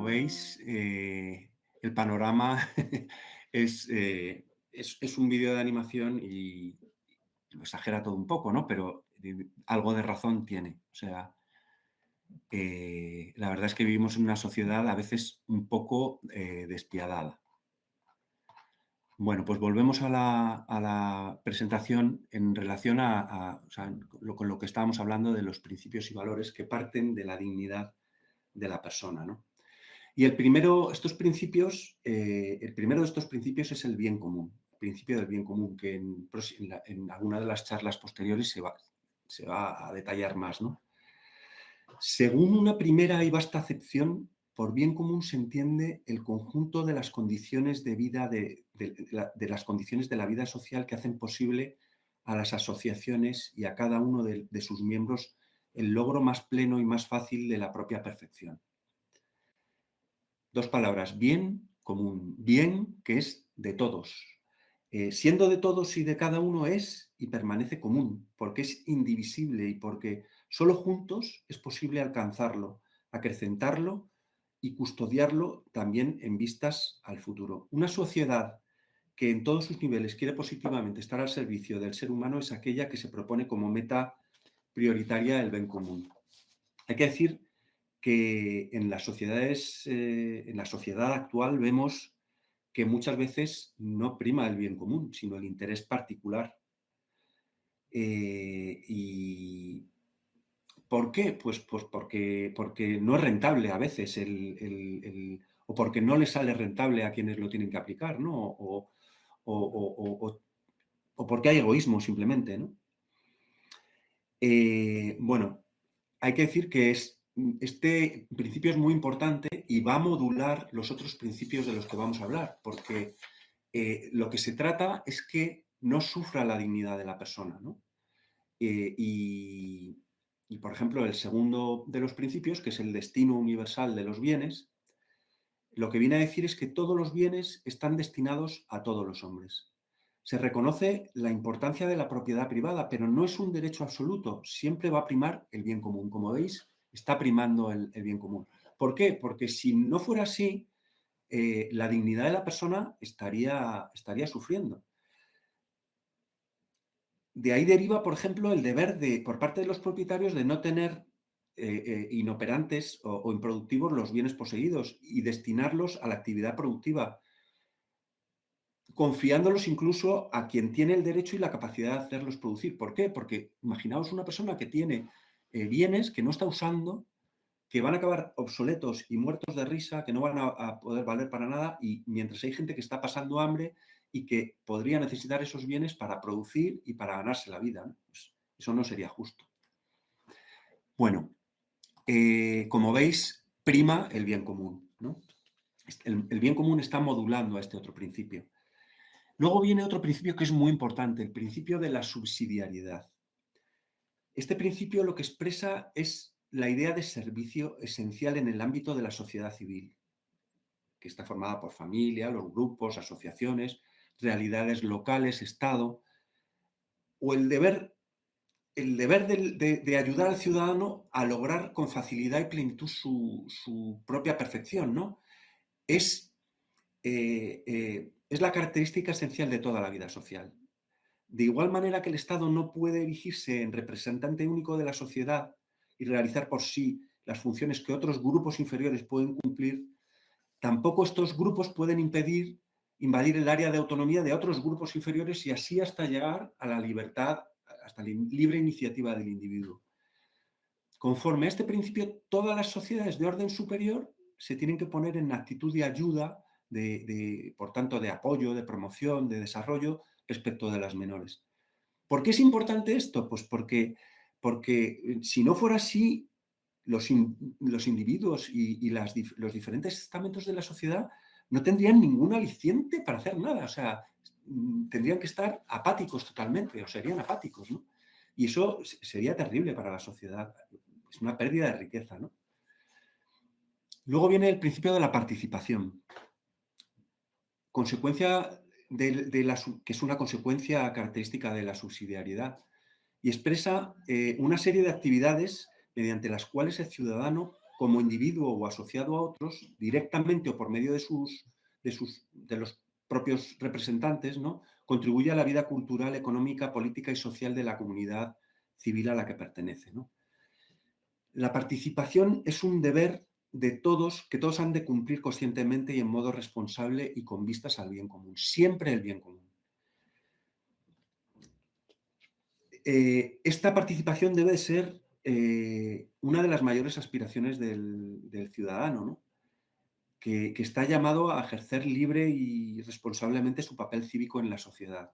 como veis, el panorama es un vídeo de animación y lo exagera todo un poco, ¿no? Pero algo de razón tiene. O sea, la verdad es que vivimos en una sociedad a veces un poco despiadada. Bueno, pues volvemos a la presentación en relación o sea, con lo que estábamos hablando de los principios y valores que parten de la dignidad de la persona, ¿no? Y el primero de estos principios es el bien común, el principio del bien común, que en alguna de las charlas posteriores se va a detallar más, ¿no? Según una primera y vasta acepción, por bien común se entiende el conjunto de las condiciones de vida de las condiciones de la vida social que hacen posible a las asociaciones y a cada uno de sus miembros el logro más pleno y más fácil de la propia perfección. Dos palabras, bien común, bien que es de todos. Siendo de todos y de cada uno es y permanece común, porque es indivisible y porque solo juntos es posible alcanzarlo, acrecentarlo y custodiarlo también en vistas al futuro. Una sociedad que en todos sus niveles quiere positivamente estar al servicio del ser humano es aquella que se propone como meta prioritaria el bien común. Hay que decir que en las sociedades, en la sociedad actual vemos que muchas veces no prima el bien común, sino el interés particular. ¿Y por qué? Pues porque no es rentable a veces o porque no le sale rentable a quienes lo tienen que aplicar, ¿no? O porque hay egoísmo simplemente, ¿no? Bueno, hay que decir que este principio es muy importante y va a modular los otros principios de los que vamos a hablar, porque lo que se trata es que no sufra la dignidad de la persona, ¿no? Y, por ejemplo, el segundo de los principios, que es el destino universal de los bienes, lo que viene a decir es que todos los bienes están destinados a todos los hombres. Se reconoce la importancia de la propiedad privada, pero no es un derecho absoluto. Siempre va a primar el bien común. Como veis, está primando el bien común. ¿Por qué? Porque si no fuera así, la dignidad de la persona estaría sufriendo. De ahí deriva, por ejemplo, el deber por parte de los propietarios de no tener inoperantes o improductivos los bienes poseídos y destinarlos a la actividad productiva, confiándolos incluso a quien tiene el derecho y la capacidad de hacerlos producir. ¿Por qué? Porque imaginaos una persona que tiene bienes que no está usando, que van a acabar obsoletos y muertos de risa, que no van a poder valer para nada, y mientras hay gente que está pasando hambre y que podría necesitar esos bienes para producir y para ganarse la vida, ¿no? Pues eso no sería justo. Bueno, como veis, prima el bien común, ¿no? El bien común está modulando a este otro principio. Luego viene otro principio que es muy importante, el principio de la subsidiariedad. Este principio lo que expresa es la idea de servicio esencial en el ámbito de la sociedad civil, que está formada por familia, los grupos, asociaciones, realidades locales, Estado, o el deber de ayudar al ciudadano a lograr con facilidad y plenitud su propia perfección, ¿no? Es la característica esencial de toda la vida social. De igual manera que el Estado no puede erigirse en representante único de la sociedad y realizar por sí las funciones que otros grupos inferiores pueden cumplir, tampoco estos grupos pueden invadir el área de autonomía de otros grupos inferiores y así hasta llegar a la libertad, hasta la libre iniciativa del individuo. Conforme a este principio, todas las sociedades de orden superior se tienen que poner en actitud de ayuda, por tanto, de apoyo, de promoción, de desarrollo respecto de las menores. ¿Por qué es importante esto? Pues porque si no fuera así, los individuos y los diferentes estamentos de la sociedad no tendrían ningún aliciente para hacer nada. O sea, tendrían que estar apáticos totalmente, o serían apáticos, ¿no? Y eso sería terrible para la sociedad. Es una pérdida de riqueza, ¿no? Luego viene el principio de la participación. Consecuencia que es una consecuencia característica de la subsidiariedad y expresa una serie de actividades mediante las cuales el ciudadano como individuo o asociado a otros, directamente o por medio de los propios representantes, ¿no? Contribuye a la vida cultural, económica, política y social de la comunidad civil a la que pertenece, ¿no? La participación es un deber de todos, que todos han de cumplir conscientemente y en modo responsable y con vistas al bien común, siempre el bien común. Esta participación debe ser una de las mayores aspiraciones del ciudadano, ¿no? que está llamado a ejercer libre y responsablemente su papel cívico en la sociedad.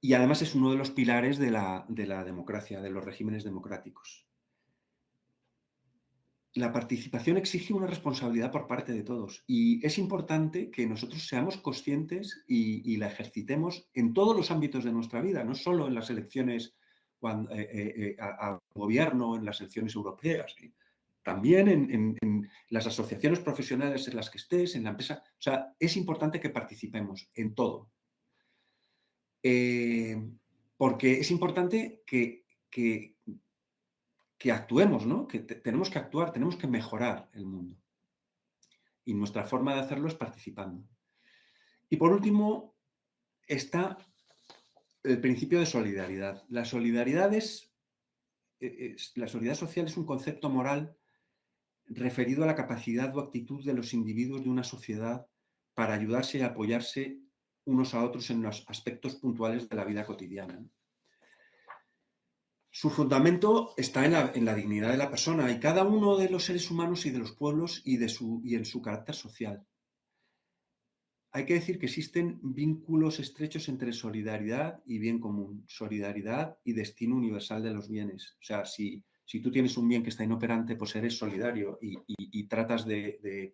Y además es uno de los pilares de la democracia, de los regímenes democráticos. La participación exige una responsabilidad por parte de todos y es importante que nosotros seamos conscientes y la ejercitemos en todos los ámbitos de nuestra vida, no solo en las elecciones a gobierno, en las elecciones europeas, también en las asociaciones profesionales en las que estés, en la empresa. O sea, es importante que participemos en todo. Porque es importante que actuemos, ¿no? Que tenemos que actuar, tenemos que mejorar el mundo. Y nuestra forma de hacerlo es participando. Y por último, está el principio de solidaridad. La solidaridad social es un concepto moral referido a la capacidad o actitud de los individuos de una sociedad para ayudarse y apoyarse unos a otros en los aspectos puntuales de la vida cotidiana. Su fundamento está en la dignidad de la persona y cada uno de los seres humanos y de los pueblos y en su carácter social. Hay que decir que existen vínculos estrechos entre solidaridad y bien común, solidaridad y destino universal de los bienes. O sea, si tú tienes un bien que está inoperante, pues eres solidario y tratas de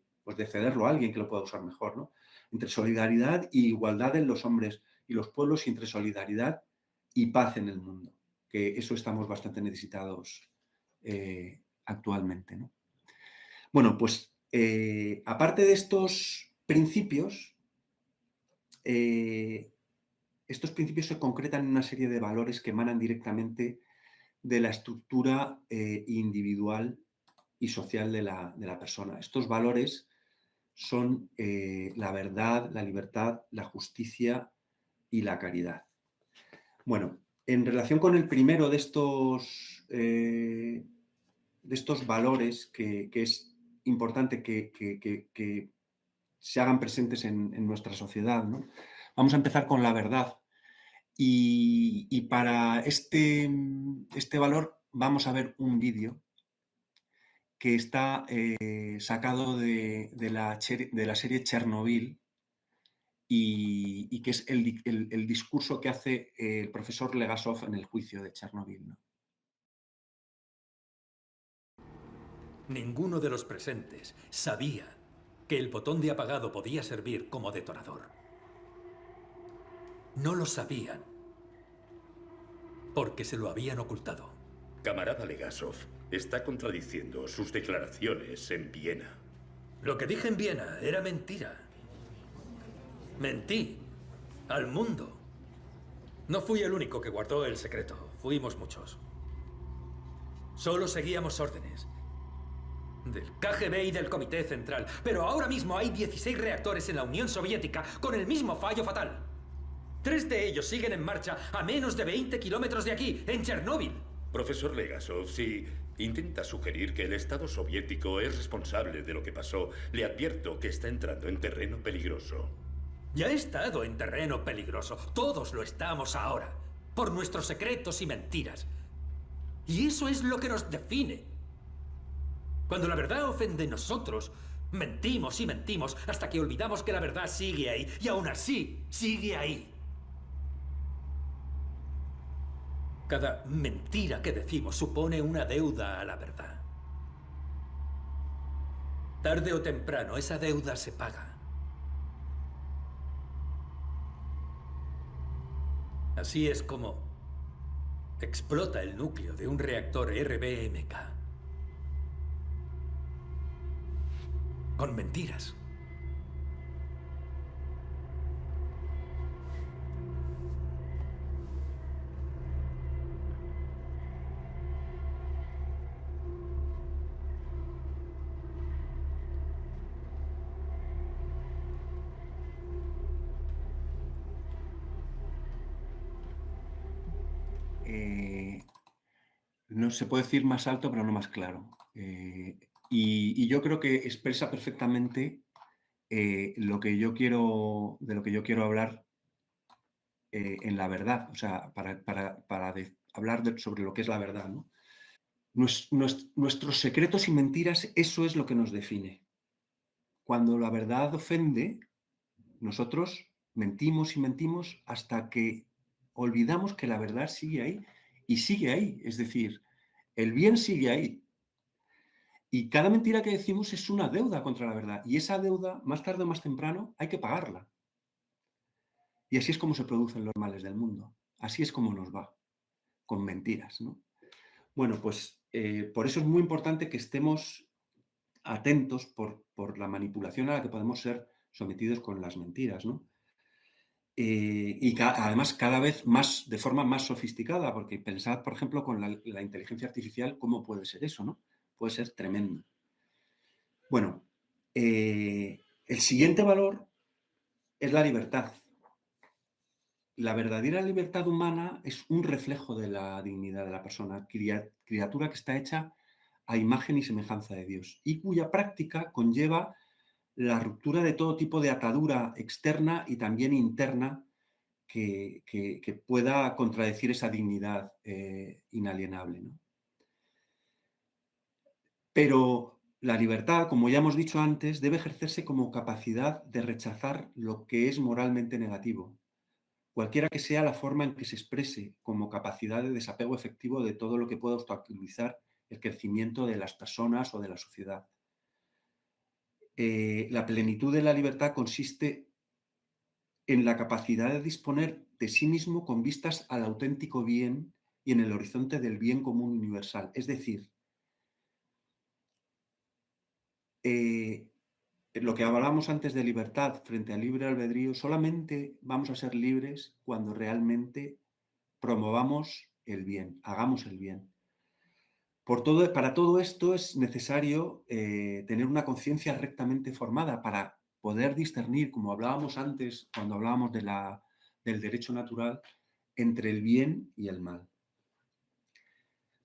cederlo a alguien que lo pueda usar mejor, ¿no? Entre solidaridad y igualdad en los hombres y los pueblos y entre solidaridad y paz en el mundo, que eso estamos bastante necesitados actualmente, ¿no? Bueno, pues aparte de estos principios se concretan en una serie de valores que emanan directamente de la estructura individual y social de la persona. Estos valores son la verdad, la libertad, la justicia y la caridad. Bueno, en relación con el primero de estos valores que es importante que se hagan presentes en nuestra sociedad, ¿no? Vamos a empezar con la verdad. Y para este valor vamos a ver un vídeo que está sacado de la serie Chernobyl y que es el discurso que hace el profesor Legasov en el juicio de Chernobyl, ¿no? Ninguno de los presentes sabía que el botón de apagado podía servir como detonador. No lo sabían porque se lo habían ocultado. Camarada Legasov, está contradiciendo sus declaraciones en Viena. Lo que dije en Viena era mentira. Mentí al mundo. No fui el único que guardó el secreto. Fuimos muchos. Solo seguíamos órdenes del KGB y del Comité Central. Pero ahora mismo hay 16 reactores en la Unión Soviética con el mismo fallo fatal. 3 de ellos siguen en marcha a menos de 20 kilómetros de aquí, en Chernóbil. Profesor Legasov, si intenta sugerir que el Estado soviético es responsable de lo que pasó, le advierto que está entrando en terreno peligroso. Ya he estado en terreno peligroso. Todos lo estamos ahora. Por nuestros secretos y mentiras. Y eso es lo que nos define. Cuando la verdad ofende, nosotros mentimos y mentimos hasta que olvidamos que la verdad sigue ahí. Y aún así, sigue ahí. Cada mentira que decimos supone una deuda a la verdad. Tarde o temprano, esa deuda se paga. Así es como explota el núcleo de un reactor RBMK. Con mentiras. no se puede decir más alto, pero no más claro. Y yo creo que expresa perfectamente de lo que yo quiero hablar en la verdad, o sea, para hablar sobre lo que es la verdad, ¿no? Nuestros secretos y mentiras, eso es lo que nos define. Cuando la verdad ofende, nosotros mentimos y mentimos hasta que olvidamos que la verdad sigue ahí y sigue ahí. Es decir, el bien sigue ahí. Y cada mentira que decimos es una deuda contra la verdad. Y esa deuda, más tarde o más temprano, hay que pagarla. Y así es como se producen los males del mundo. Así es como nos va, con mentiras, ¿no? Bueno, pues por eso es muy importante que estemos atentos por la manipulación a la que podemos ser sometidos con las mentiras, ¿no? Además cada vez más, de forma más sofisticada, porque pensad, por ejemplo, con la inteligencia artificial, cómo puede ser eso, ¿no? Puede ser tremendo. Bueno, el siguiente valor es la libertad. La verdadera libertad humana es un reflejo de la dignidad de la persona, criatura que está hecha a imagen y semejanza de Dios y cuya práctica conlleva la ruptura de todo tipo de atadura externa y también interna que pueda contradecir esa dignidad inalienable, ¿no? Pero la libertad, como ya hemos dicho antes, debe ejercerse como capacidad de rechazar lo que es moralmente negativo, cualquiera que sea la forma en que se exprese, como capacidad de desapego efectivo de todo lo que pueda obstaculizar el crecimiento de las personas o de la sociedad. La plenitud de la libertad consiste en la capacidad de disponer de sí mismo con vistas al auténtico bien y en el horizonte del bien común universal. Es decir, lo que hablábamos antes de libertad frente al libre albedrío, solamente vamos a ser libres cuando realmente promovamos el bien, hagamos el bien. Para todo esto es necesario tener una conciencia rectamente formada para poder discernir, como hablábamos antes, cuando hablábamos del derecho natural, entre el bien y el mal.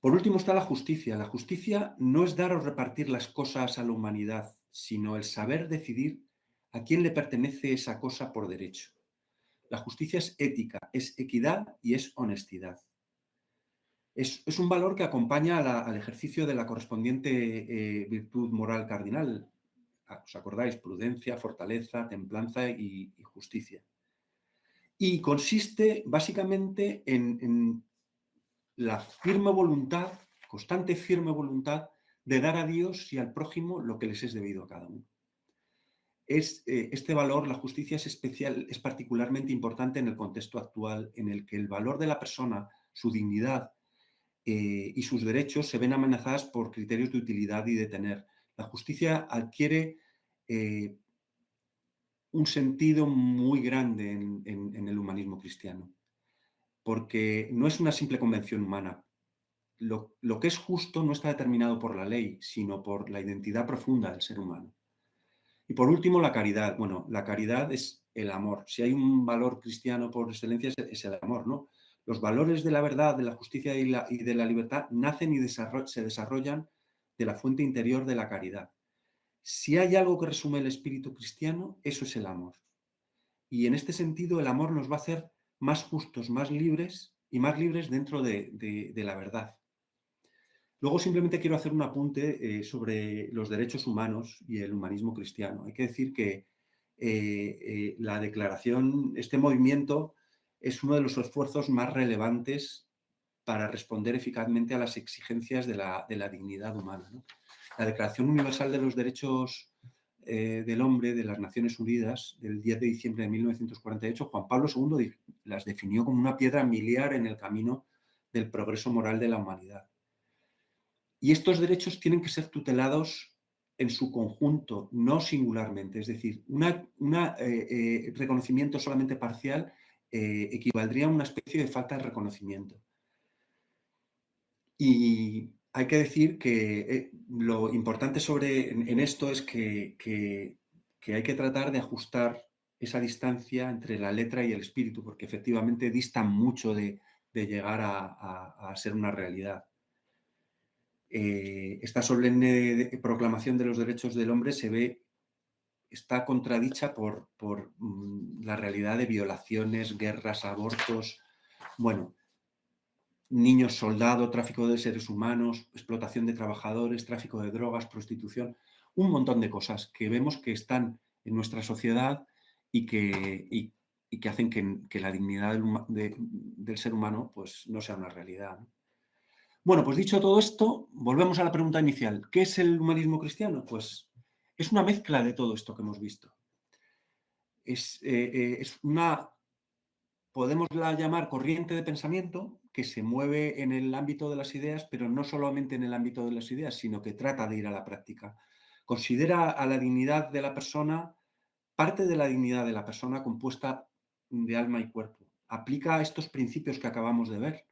Por último está la justicia. La justicia no es dar o repartir las cosas a la humanidad, sino el saber decidir a quién le pertenece esa cosa por derecho. La justicia es ética, es equidad y es honestidad. Es un valor que acompaña al ejercicio de la correspondiente virtud moral cardinal. ¿Os acordáis? Prudencia, fortaleza, templanza y justicia. Y consiste básicamente en la firme voluntad, constante firme voluntad de dar a Dios y al prójimo lo que les es debido a cada uno. Este valor, la justicia, es particularmente importante en el contexto actual en el que el valor de la persona, su dignidad y sus derechos se ven amenazadas por criterios de utilidad y de tener. La justicia adquiere un sentido muy grande en el humanismo cristiano, porque no es una simple convención humana. Lo que es justo no está determinado por la ley, sino por la identidad profunda del ser humano. Y por último, la caridad. Bueno, la caridad es el amor. Si hay un valor cristiano por excelencia es el amor, ¿no? Los valores de la verdad, de la justicia y de la libertad nacen y se desarrollan de la fuente interior de la caridad. Si hay algo que resume el espíritu cristiano, eso es el amor. Y en este sentido, el amor nos va a hacer más justos, más libres y más libres dentro de la verdad. Luego simplemente quiero hacer un apunte sobre los derechos humanos y el humanismo cristiano. Hay que decir que la declaración, este movimiento, es uno de los esfuerzos más relevantes para responder eficazmente a las exigencias de la dignidad humana, ¿no? La Declaración Universal de los Derechos del Hombre de las Naciones Unidas del 10 de diciembre de 1948, Juan Pablo II las definió como una piedra miliar en el camino del progreso moral de la humanidad. Y estos derechos tienen que ser tutelados en su conjunto, no singularmente. Es decir, un reconocimiento solamente parcial equivaldría a una especie de falta de reconocimiento. Y hay que decir que lo importante en esto es que hay que tratar de ajustar esa distancia entre la letra y el espíritu, porque efectivamente distan mucho de de llegar a ser una realidad. Esta solemne proclamación de los derechos del hombre está contradicha por la realidad de violaciones, guerras, abortos, bueno, niños soldado, tráfico de seres humanos, explotación de trabajadores, tráfico de drogas, prostitución, un montón de cosas que vemos que están en nuestra sociedad y que hacen que la dignidad del ser humano pues, no sea una realidad, ¿no? Bueno, pues dicho todo esto, volvemos a la pregunta inicial. ¿Qué es el humanismo cristiano? Pues es una mezcla de todo esto que hemos visto. Es una, podemosla llamar corriente de pensamiento que se mueve en el ámbito de las ideas, pero no solamente en el ámbito de las ideas, sino que trata de ir a la práctica. Considera a la dignidad de la persona, parte de la dignidad de la persona compuesta de alma y cuerpo. Aplica estos principios que acabamos de ver,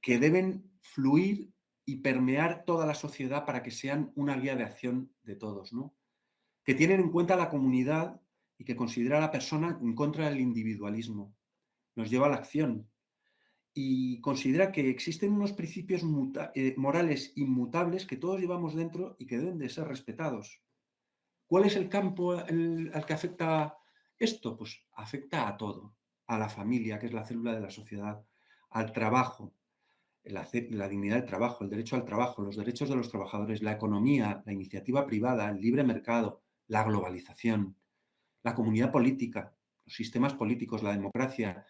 que deben fluir y permear toda la sociedad para que sean una guía de acción de todos, ¿no? Que tienen en cuenta la comunidad y que considera a la persona en contra del individualismo. Nos lleva a la acción y considera que existen unos principios morales inmutables que todos llevamos dentro y que deben de ser respetados. ¿Cuál es el campo al que afecta esto? Pues afecta a todo, a la familia, que es la célula de la sociedad, al trabajo, la dignidad del trabajo, el derecho al trabajo, los derechos de los trabajadores, la economía, la iniciativa privada, el libre mercado, la globalización, la comunidad política, los sistemas políticos, la democracia,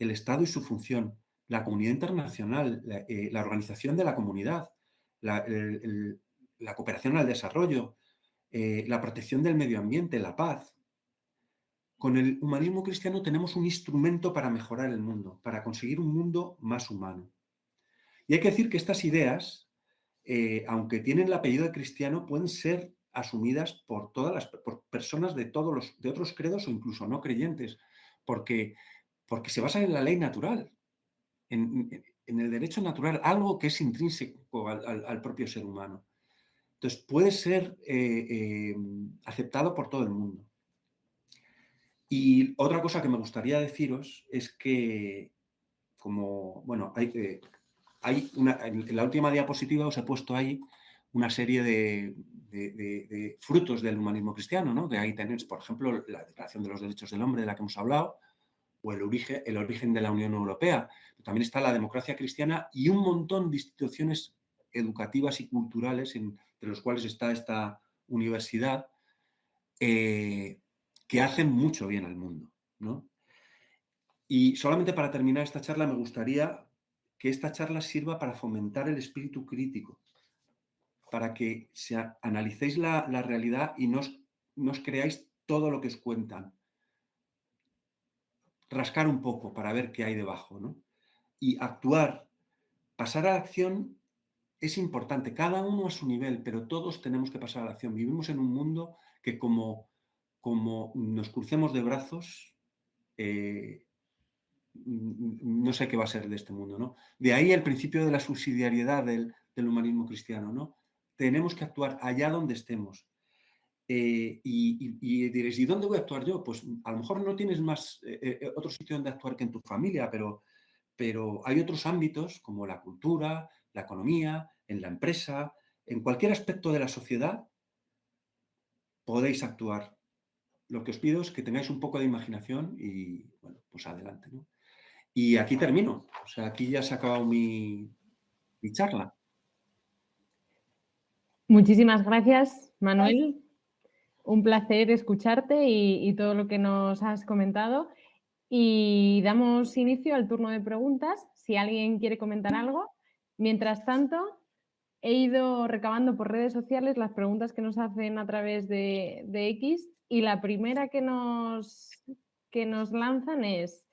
el Estado y su función, la comunidad internacional, la organización de la comunidad, la cooperación al desarrollo, la protección del medio ambiente, la paz. Con el humanismo cristiano tenemos un instrumento para mejorar el mundo, para conseguir un mundo más humano. Y hay que decir que estas ideas, aunque tienen el apellido de cristiano, pueden ser asumidas por por personas de otros credos o incluso no creyentes, porque se basan en la ley natural, en el derecho natural, algo que es intrínseco al propio ser humano. Entonces, puede ser aceptado por todo el mundo. Y otra cosa que me gustaría deciros es que, en la última diapositiva os he puesto ahí una serie de frutos del humanismo cristiano, ¿no? Que ahí tenéis, por ejemplo, la Declaración de los Derechos del Hombre de la que hemos hablado, o el origen de la Unión Europea. También está la democracia cristiana y un montón de instituciones educativas y culturales, entre los cuales está esta universidad, que hacen mucho bien al mundo, ¿no? Y solamente para terminar esta charla me gustaría que esta charla sirva para fomentar el espíritu crítico, para que analicéis la realidad y no os creáis todo lo que os cuentan. Rascar un poco para ver qué hay debajo, ¿no? Y actuar, pasar a la acción es importante, cada uno a su nivel, pero todos tenemos que pasar a la acción. Vivimos en un mundo que como nos crucemos de brazos, no sé qué va a ser de este mundo, ¿no? De ahí el principio de la subsidiariedad del humanismo cristiano, ¿no? Tenemos que actuar allá donde estemos. Y diréis, ¿y dónde voy a actuar yo? Pues a lo mejor no tienes otro sitio donde actuar que en tu familia, pero hay otros ámbitos como la cultura, la economía, en la empresa, en cualquier aspecto de la sociedad podéis actuar. Lo que os pido es que tengáis un poco de imaginación y, bueno, pues adelante, ¿no? Y aquí termino. O sea, aquí ya se ha acabado mi charla. Muchísimas gracias, Manuel. Un placer escucharte y todo lo que nos has comentado. Y damos inicio al turno de preguntas, si alguien quiere comentar algo. Mientras tanto, he ido recabando por redes sociales las preguntas que nos hacen a través de X y la primera que nos lanzan es,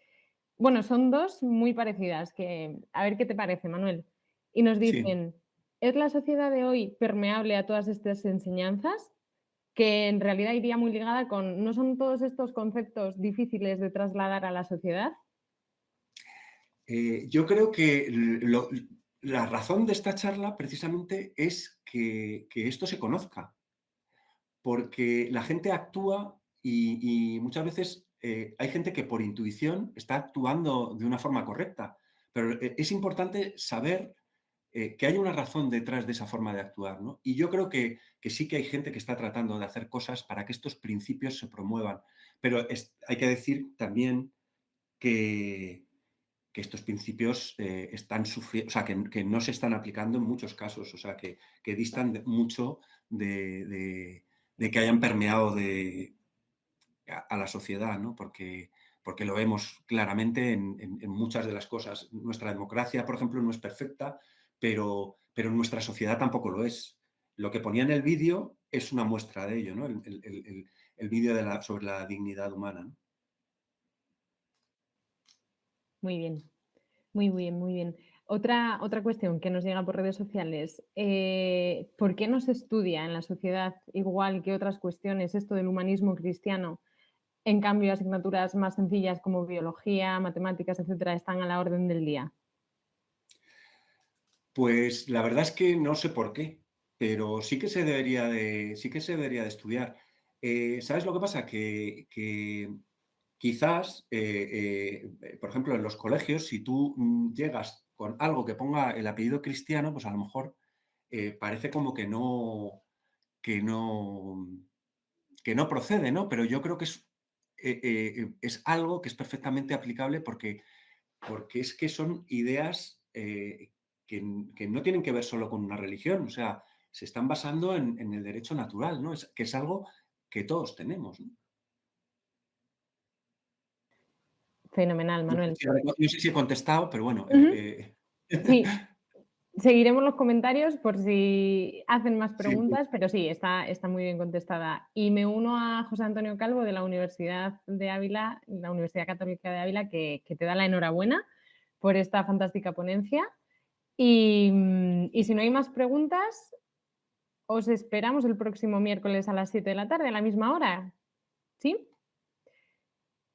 bueno, son dos muy parecidas, a ver qué te parece, Manuel. Y nos dicen, sí. ¿Es la sociedad de hoy permeable a todas estas enseñanzas? Que en realidad iría muy ligada con, ¿no son todos estos conceptos difíciles de trasladar a la sociedad? Yo creo que la razón de esta charla precisamente es que esto se conozca, porque la gente actúa y muchas veces hay gente que por intuición está actuando de una forma correcta, pero es importante saber que hay una razón detrás de esa forma de actuar, ¿no? Y yo creo que sí que hay gente que está tratando de hacer cosas para que estos principios se promuevan, pero hay que decir también que estos principios están sufriendo, o sea, que no se están aplicando en muchos casos, o sea, que distan mucho de que hayan permeado a la sociedad, ¿no? Porque lo vemos claramente en muchas de las cosas. Nuestra democracia, por ejemplo, no es perfecta, pero nuestra sociedad tampoco lo es. Lo que ponía en el vídeo es una muestra de ello, ¿no? El vídeo sobre la dignidad humana, ¿no? Muy bien, muy bien, muy bien. Otra cuestión que nos llega por redes sociales. ¿Por qué no se estudia en la sociedad, igual que otras cuestiones, esto del humanismo cristiano? En cambio, asignaturas más sencillas como biología, matemáticas, etcétera, están a la orden del día. Pues la verdad es que no sé por qué, pero sí que se debería de estudiar. ¿Sabes lo que pasa? Que quizás, por ejemplo, en los colegios, si tú llegas con algo que ponga el apellido cristiano, pues a lo mejor parece como que no, que no procede, ¿no? Pero yo creo que es algo que es perfectamente aplicable porque es que son ideas que no tienen que ver solo con una religión, o sea, se están basando en el derecho natural, ¿no? Que es algo que todos tenemos, ¿no? Fenomenal, Manuel. No sé si he contestado, pero bueno. Ujú. Sí, seguiremos los comentarios por si hacen más Sí, preguntas, pero sí, está muy bien contestada. Y me uno a José Antonio Calvo de la Universidad de Ávila, la Universidad Católica de Ávila, que te da la enhorabuena por esta fantástica ponencia. Y si no hay más preguntas, os esperamos el próximo miércoles a las 7 de la tarde, a la misma hora. ¿Sí?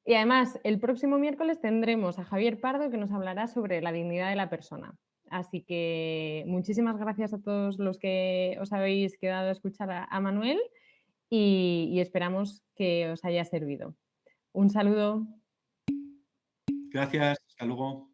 Y además, el próximo miércoles tendremos a Javier Pardo que nos hablará sobre la dignidad de la persona. Así que muchísimas gracias a todos los que os habéis quedado a escuchar a Manuel y esperamos que os haya servido. Un saludo. gracias, hasta luego.